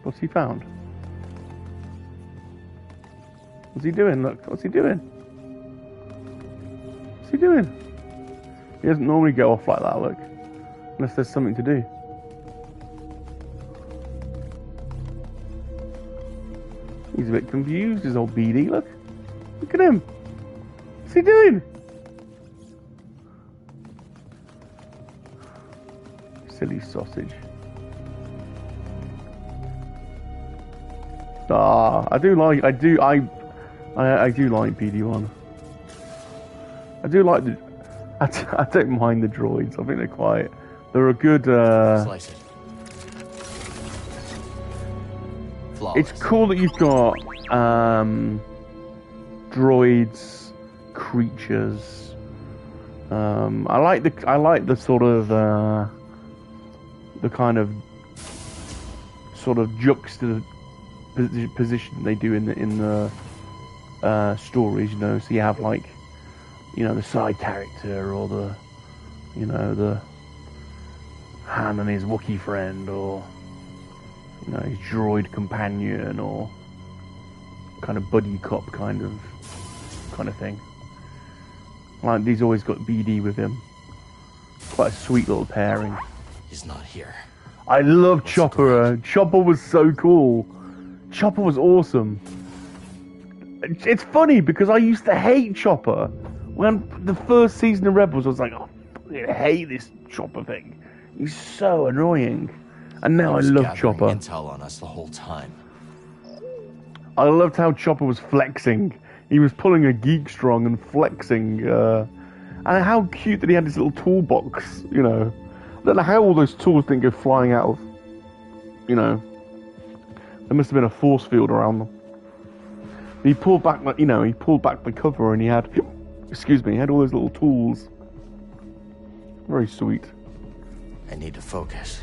What's he found? What's he doing? Look, what's he doing? What's he doing? He doesn't normally go off like that, look. Unless there's something to do. He's a bit confused, his old BD, look. Look at him. What's he doing? Silly sausage. Ah, I do like BD1. I do like the. I don't mind the droids. I think they're a good. Slice it. Flawless. It's cool that you've got droids, creatures. I like the sort of the kind of sort of juxtaposition they do in the stories, you know. So you have like, you know, the side character, or the, you know, the Han and his Wookiee friend, or, you know, his droid companion, or kind of buddy cop kind of thing. Like, he's always got BD with him. Quite a sweet little pairing. He's not here. I love Chopper. Chopper was so cool. Chopper was awesome. It's funny because I used to hate Chopper. When the first season of Rebels, I was like, oh, I hate this Chopper thing. He's so annoying. And now I love Chopper. Intel on us the whole time. I loved how Chopper was flexing. He was pulling a geek strong and flexing. And how cute that he had this little toolbox, you know. I don't know how all those tools didn't go flying out of, you know. There must have been a force field around them. He pulled back, you know, he pulled back the cover and he had, excuse me, he had all those little tools. Very sweet. I need to focus.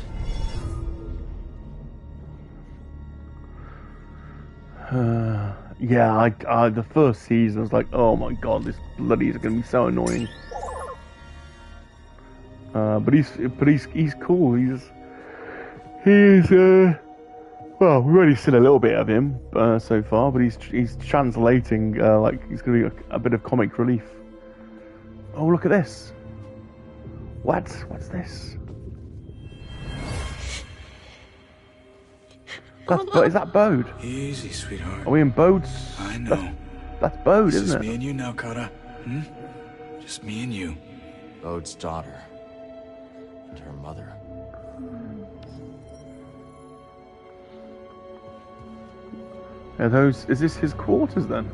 Yeah, I the first season I was like, oh my god, this bloody is going to be so annoying. But he's cool. He's well, we've already seen a little bit of him so far, but he's translating like he's going to be a bit of comic relief. Oh, look at this! What's this? Is that Bode? Easy, sweetheart. Are we in Bode's? I know. That's Bode, This isn't is it? me and you now, Kata. Just me and you. Bode's daughter. And her mother. Is this his quarters then?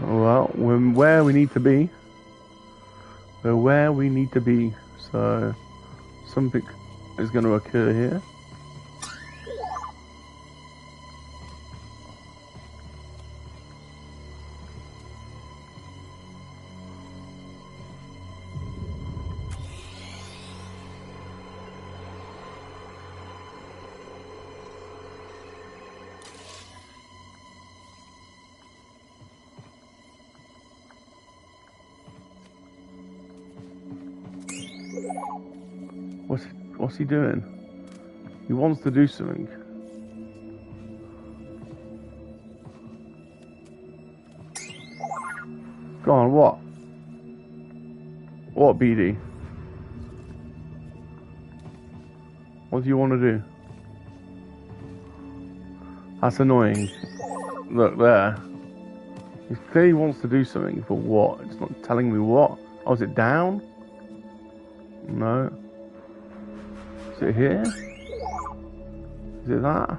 Well, we're where we need to be. We're where we need to be. So, something is going to occur here. What's he doing? He wants to do something. Go on, what? What, BD? What do you want to do? That's annoying. Look there. He clearly wants to do something, but what? It's not telling me what. Oh, is it down? No. Is it here? Is it that?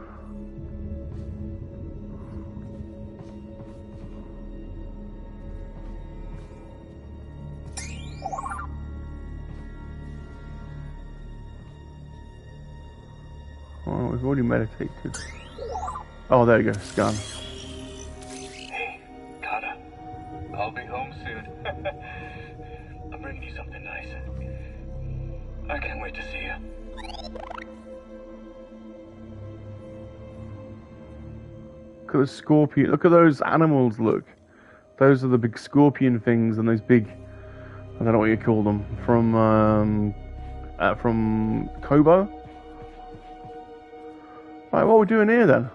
Oh, we've already meditated. Oh, there you go. Scan. Hey, Kata. I'll be home soon. I'm bringing you something nice. I can't wait to see you. Look at the scorpion. Look at those animals, look. Those are the big scorpion things and those big... I don't know what you call them. From Kobo? Right, what are we doing here then?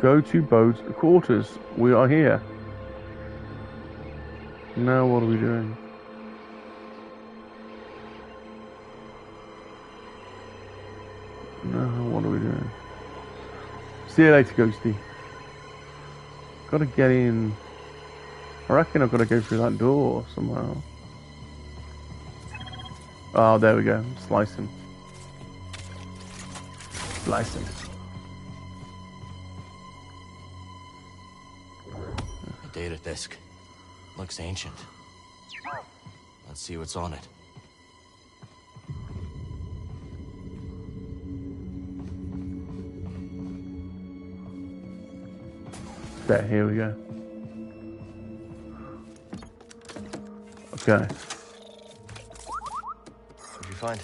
Go to Bode's quarters. We are here. Now what are we doing? Now what are we doing? See you later, Ghosty. Gotta get in. I reckon I've got to go through that door somehow. Oh, there we go. Slice him. Slice him. A data disk. Looks ancient. Let's see what's on it. There, here we go. Okay. What'd you find?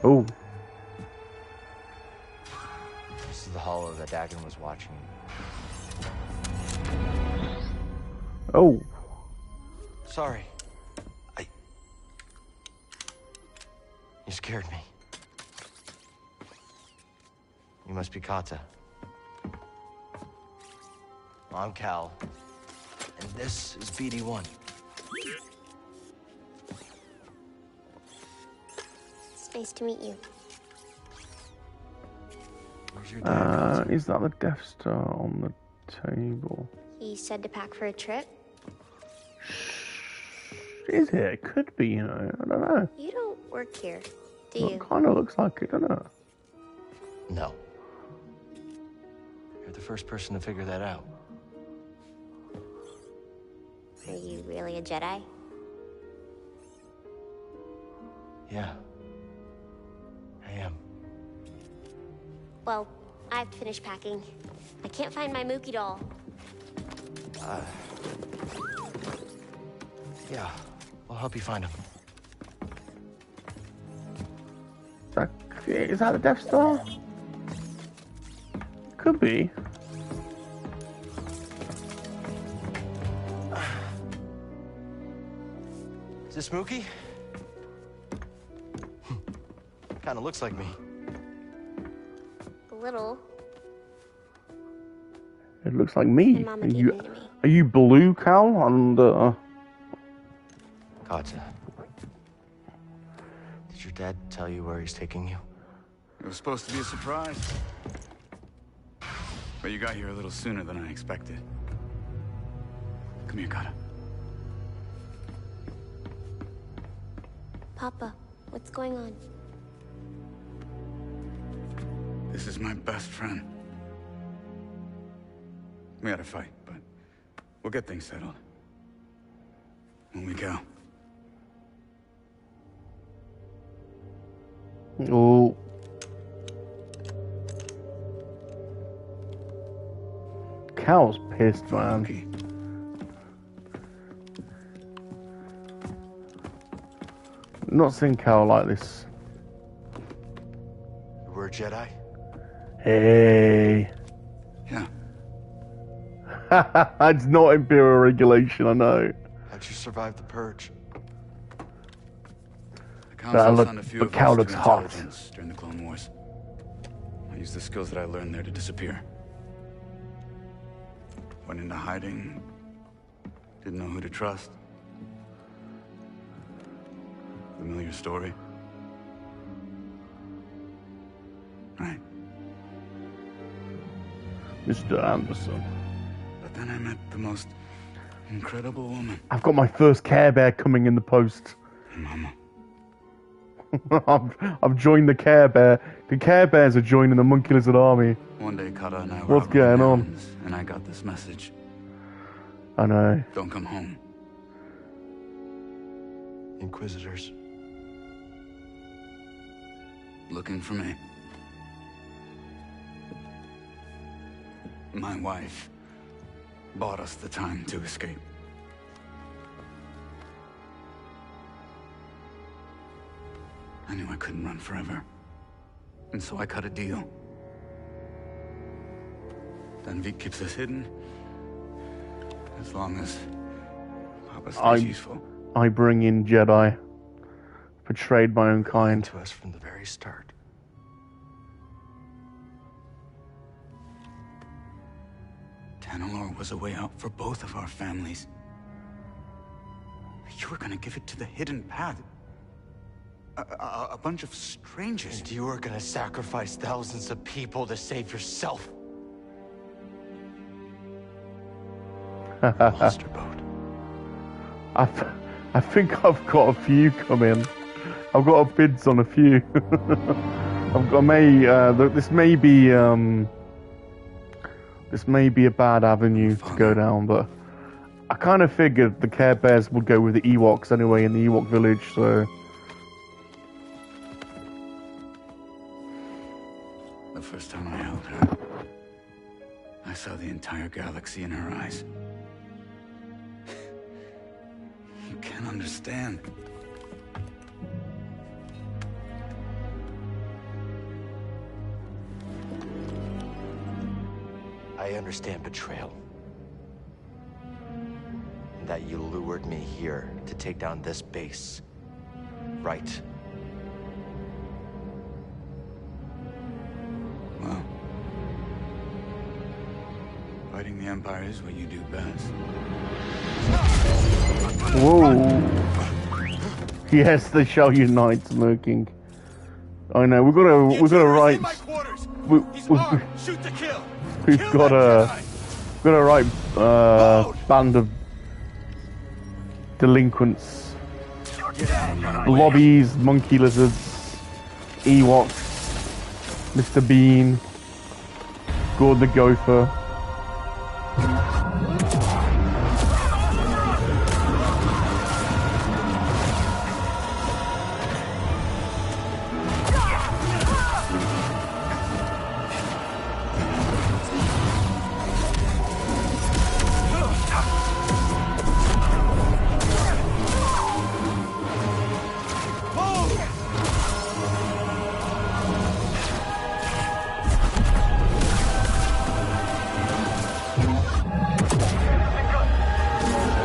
Oh. This is the hollow that Dagon was watching. Oh. Sorry. You scared me. You must be Kata. I'm Cal. And this is BD1. It's nice to meet you. Where's your dad? Is that the Death Star on the table? He said to pack for a trip. Is it? It could be, you know. I don't know. You don't work here, do Well, you? it kind of looks like it, I don't know. No. You're the first person to figure that out. Are you really a Jedi? Yeah. I am. Well, I have to finish packing. I can't find my MoNKey doll. Yeah, I'll help you find him. Is that the Death Star? Could be. Is this MoNKey? Kind of looks like me. A little. It looks like me. My mama gave him to me. Are you blue, Cal? And Kata. Did your dad tell you where he's taking you? It was supposed to be a surprise. But you got here a little sooner than I expected. Come here, Kata. Papa, what's going on? This is my best friend. We had a fight, but we'll get things settled. When we go. oh, Cal's pissed, man. Not seen Cal like this. We're a Jedi? Hey. Yeah. It's not Imperial regulation, I know. How'd you survive the purge? The Council found a few of Cal us looks to hot. intelligence during the Clone Wars. I used the skills that I learned there to disappear. Went into hiding. Didn't know who to trust. Familiar story. Right. Mr. Anderson. But then I met the most incredible woman. I've got my first Care Bear coming in the post. Mama. I've joined the Care Bear. The Care Bears are joining the MoNKey-LiZarD army. One day, Kata and I were What's out going running on? errands, and I got this message. I know. Don't come home. Inquisitors. Looking for me. My wife bought us the time to escape. I knew I couldn't run forever. And so I cut a deal. Danvik keeps us hidden. As long as Papa stays useful. I bring in Jedi. Betrayed my own kind. To us from the very start. Tanalor was a way out for both of our families. You were gonna give it to the hidden path. A bunch of strangers. And you were gonna sacrifice thousands of people to save yourself. Monster boat. I think I've got a few coming. I've got a bids on a few. This may be a bad avenue to go down, but I kind of figured the Care Bears would go with the Ewoks anyway in the Ewok village, so. The first time I held her, I saw the entire galaxy in her eyes. You can't understand. I understand betrayal. And that you lured me here to take down this base. Right. Well, fighting the Empire is what you do best. Whoa. Yes, they shall unite, smoking. I know, we've got to write. Shoot to kill. We've got a right band of delinquents, lobbies, MoNKey-LiZards, Ewoks, Mr. Bean, Gordon the Gopher.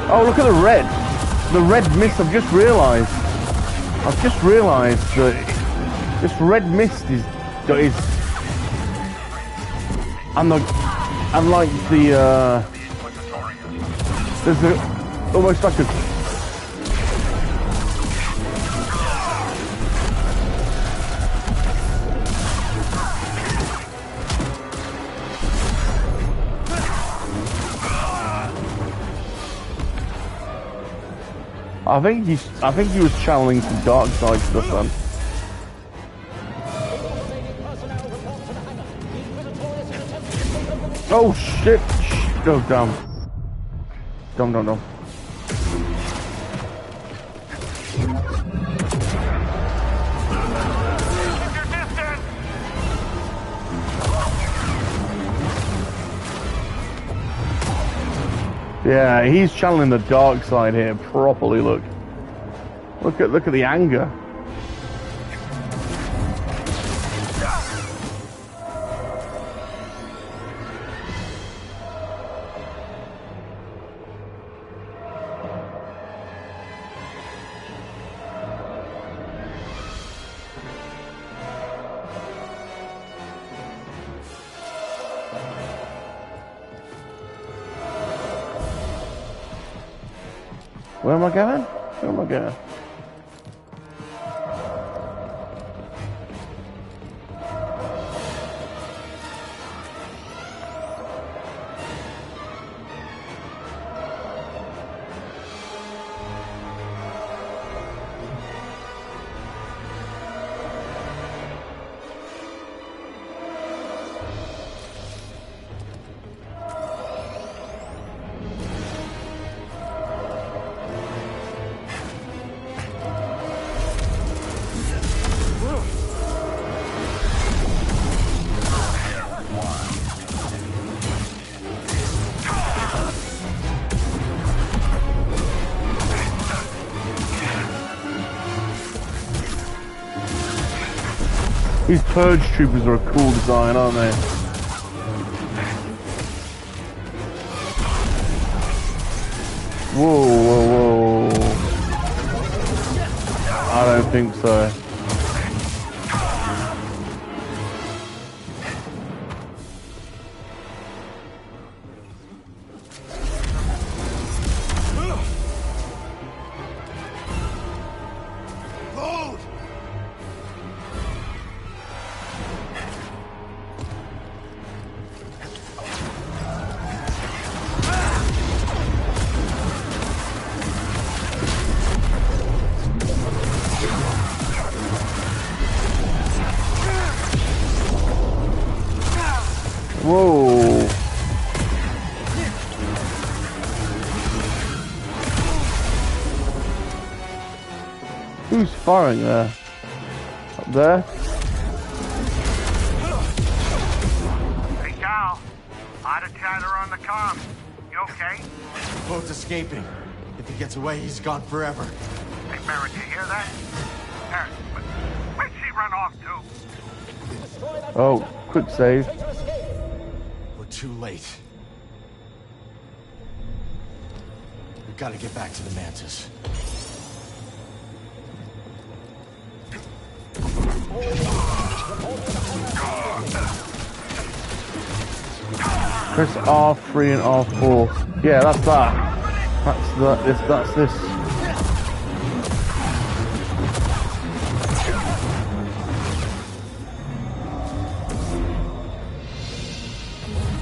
Oh, look at the red. The red mist. I've just realised that this red mist is and like the there's almost like a I think he was channeling some dark side stuff then. Oh shit! Oh damn! Damn. Yeah, he's channeling the dark side here properly. Look at the anger. Where am I going? Where am I going? These purge troopers are a cool design, aren't they? Whoa. I don't think so. Whoa. Who's firing there? Up there? Hey, Cal. Lot of chatter on the comm. You okay? Boat's escaping. If he gets away, he's gone forever. Hey, Merritt, you hear that? Harris, where'd she run off to? Oh, quick save. We're too late. We've got to get back to the Mantis. Press R3 and R4. Yeah, that's that. That's this.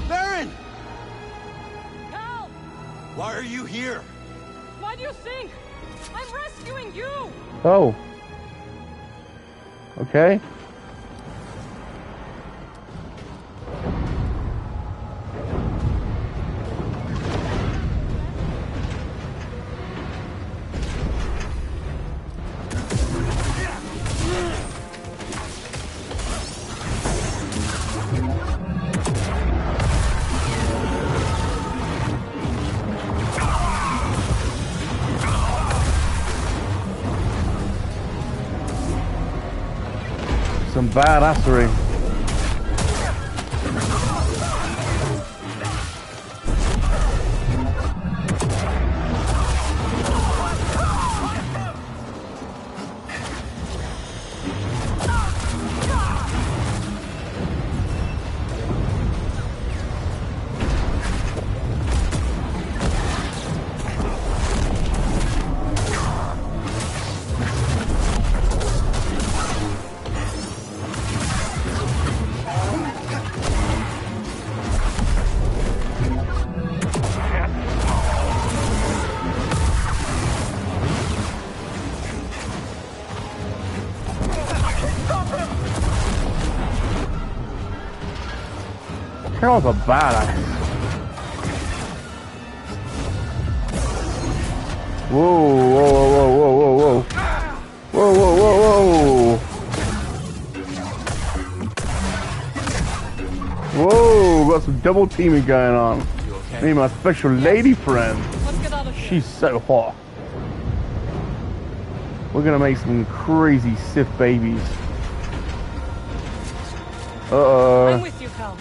Baron! Cal! Why are you here? Why do you think? I'm rescuing you! Oh. Okay. Some badassery. Cal's a badass. Whoa, whoa, whoa, whoa, whoa, whoa. Whoa, whoa, whoa, whoa. Whoa, got some double teaming going on. Okay? Me and my special lady friend. Let's get out of here. She's so hot. We're gonna make some crazy Sith babies. I'm with you, Cal.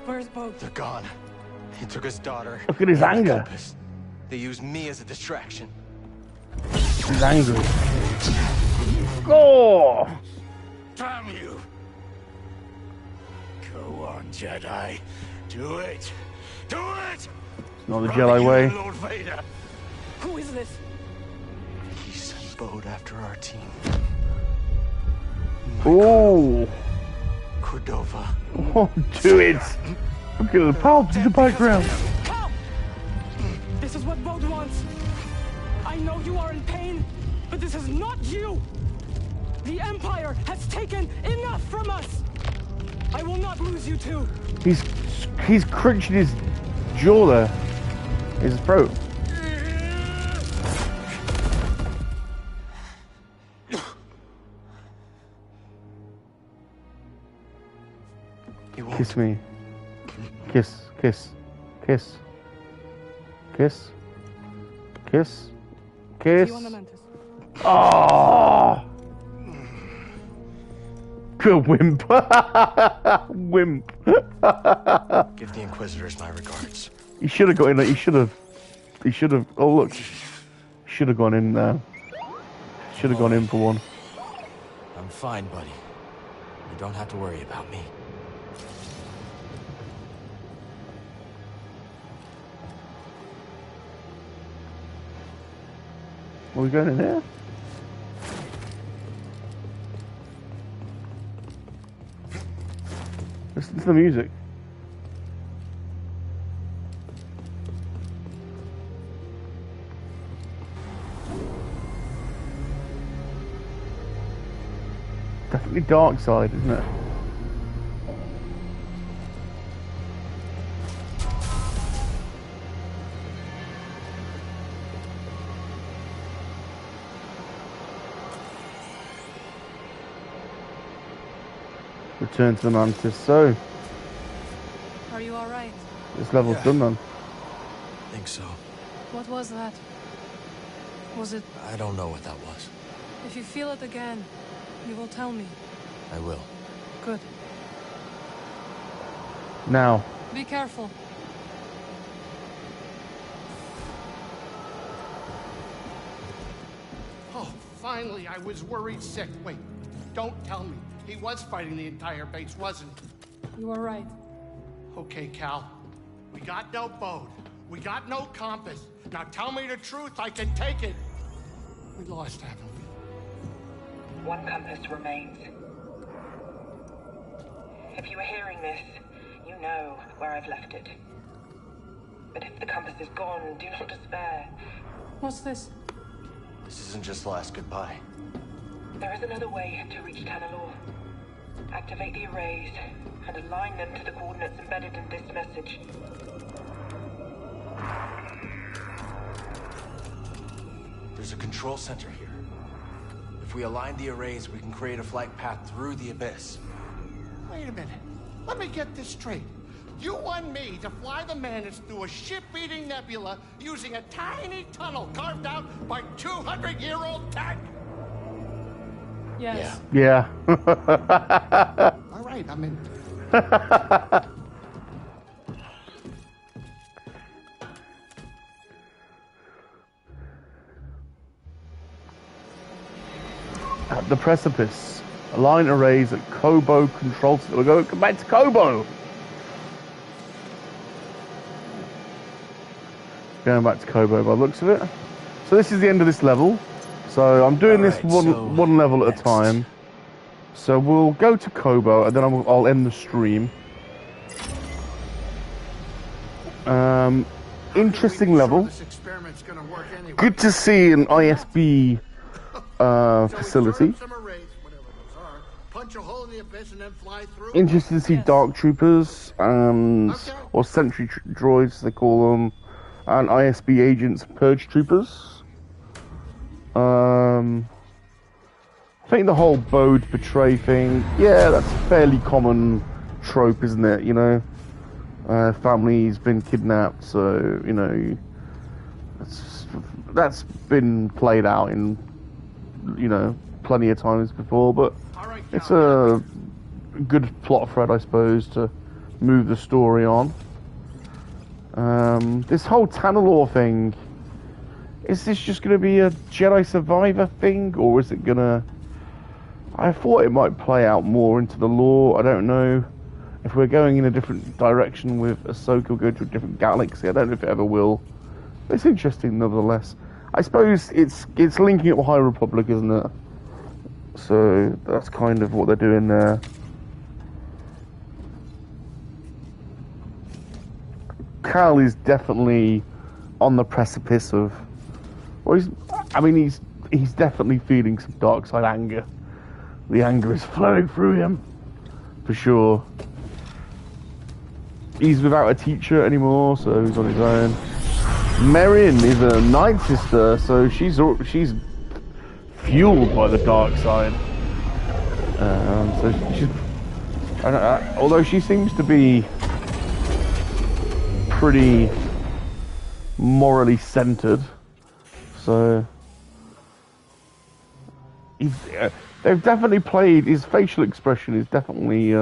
Where's Bo? They're gone. He took his daughter. Look at his and the anger. compass. They used me as a distraction. He's angry. Go! Damn you! Go on, Jedi. Do it! Do it! It's not the Jedi way. Lord Vader. Who is this? He sent Bode after our team. Ooh. Cordova. Oh, do it. Look at the palms in the background. Cal! This is what Bode wants. I know you are in pain, but this is not you. The Empire has taken enough from us. I will not lose you two. He's crunching his jaw there. His throat. Kiss me. Kiss, kiss, kiss, kiss, kiss, kiss. Oh, good wimp. Wimp. Give the Inquisitors my regards. He should have got in. He should have. Oh look. Should have gone in there. Should have gone in for one. I'm fine, buddy. You don't have to worry about me. Are we going in here? Listen to the music. Definitely dark side, isn't it? Return to the Mantis. So, Are you all right? this level's done then. I think so. What was that? Was it... I don't know what that was. If you feel it again, you will tell me. I will. Good. Now. Be careful. Oh, finally, I was worried sick. Wait, don't tell me. He was fighting the entire base, wasn't he? You are right. Okay, Cal. We got no boat. We got no compass. Now tell me the truth, I can take it. We lost, haven't we? One compass remains. If you are hearing this, you know where I've left it. But if the compass is gone, do not despair. What's this? This isn't just the last goodbye. There is another way to reach Tanalorr. Activate the arrays and align them to the coordinates embedded in this message. There's a control center here. If we align the arrays, we can create a flight path through the abyss. Wait a minute. Let me get this straight. You want me to fly the Mantis through a ship-eating nebula using a tiny tunnel carved out by 200-year-old tech? Yes. Yeah. All right, I'm in. At the precipice. Align arrays at Kobo control. We'll go back to Kobo. Going back to Kobo by the looks of it. So this is the end of this level. So I'm doing this one level at a time. So we'll go to Kobo and then I'll end the stream. Interesting level. Good to see an ISB facility. Interested to see Dark Troopers or Sentry Droids, they call them, and ISB agents, Purge Troopers. I think the whole Bode betray thing, yeah, that's a fairly common trope, isn't it? You know, family's been kidnapped, so you know, that's been played out in, you know, plenty of times before. But it's a good plot thread, I suppose, to move the story on. This whole Tanalor thing, is this just going to be a Jedi Survivor thing, or is it going to... I thought it might play out more into the lore. I don't know if we're going in a different direction with Ahsoka, go to a different galaxy. I don't know if it ever will. But it's interesting nevertheless. I suppose it's linking up with High Republic, isn't it? So that's kind of what they're doing there. Cal is definitely on the precipice of... Well, he's definitely feeling some dark side anger. The anger is flowing through him, for sure. He's without a teacher anymore, so he's on his own. Merrin is a Night Sister, so she's fueled by the dark side. So she's, although she seems to be pretty morally centered, so they've definitely played. His facial expression is definitely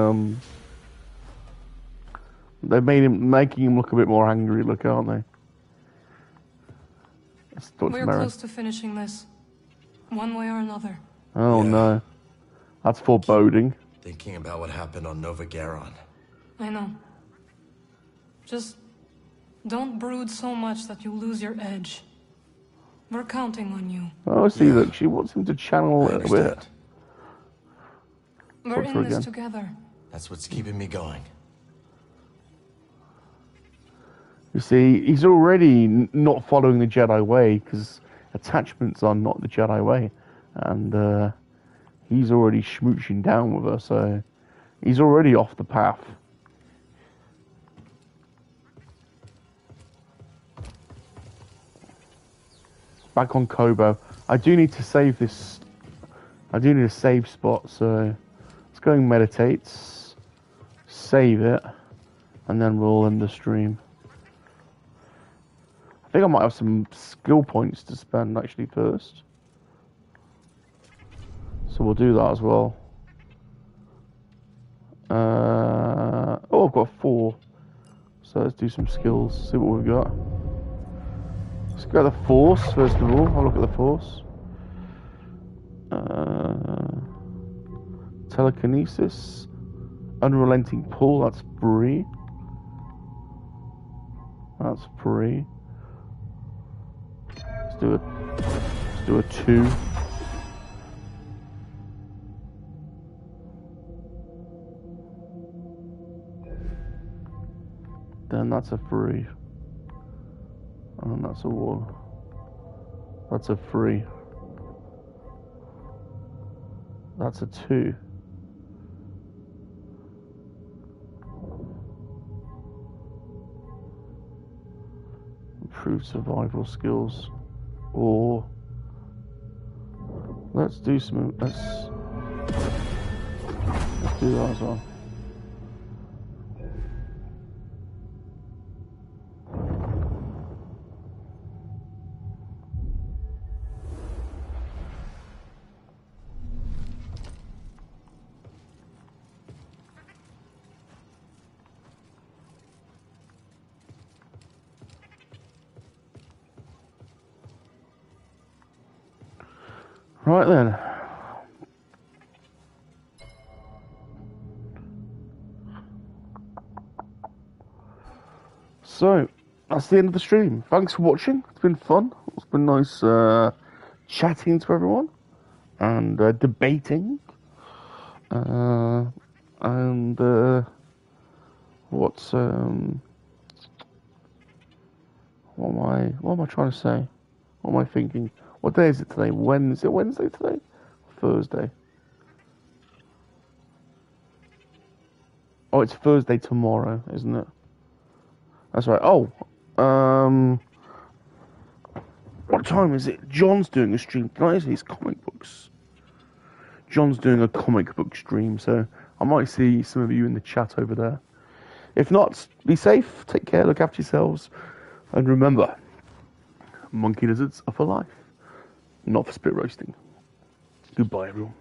they've making him look a bit more angry, look, aren't they? We're close to finishing this, one way or another. Oh no, that's foreboding. Thinking about what happened on Nova Garon. I know. Just don't brood so much that you lose your edge. We're counting on you. Oh, I see that she wants him to channel a little bit. We're in this together. That's what's keeping me going. You see, he's already not following the Jedi way because attachments are not the Jedi way, and he's already schmooching down with her, so he's already off the path. Back on Kobo. I do need to save this. I do need a save spot, so let's go and meditate, save it, and then we'll end the stream. I think I might have some skill points to spend actually first. So we'll do that as well. Oh, I've got 4. So let's do some skills, see what we've got. Let's go to the Force, first of all. I'll look at the Force. Telekinesis. Unrelenting pull, that's free. That's free. Let's do a 2. Then that's a 3. And that's a 1. That's a 3. That's a 2. Improve survival skills. Or let's do some. Let's do that as well. Right then, So, that's the end of the stream. Thanks for watching. It's been fun. It's been nice chatting to everyone and debating. What am I trying to say? What am I thinking? What day is it today? Wednesday today? Thursday. Oh, it's Thursday tomorrow, isn't it? That's right. Oh, what time is it? John's doing a stream tonight. His comic books. John's doing a comic book stream, so I might see some of you in the chat over there. If not, be safe, take care, look after yourselves, and remember, monkey lizards are for life, not for spit roasting. Goodbye, everyone.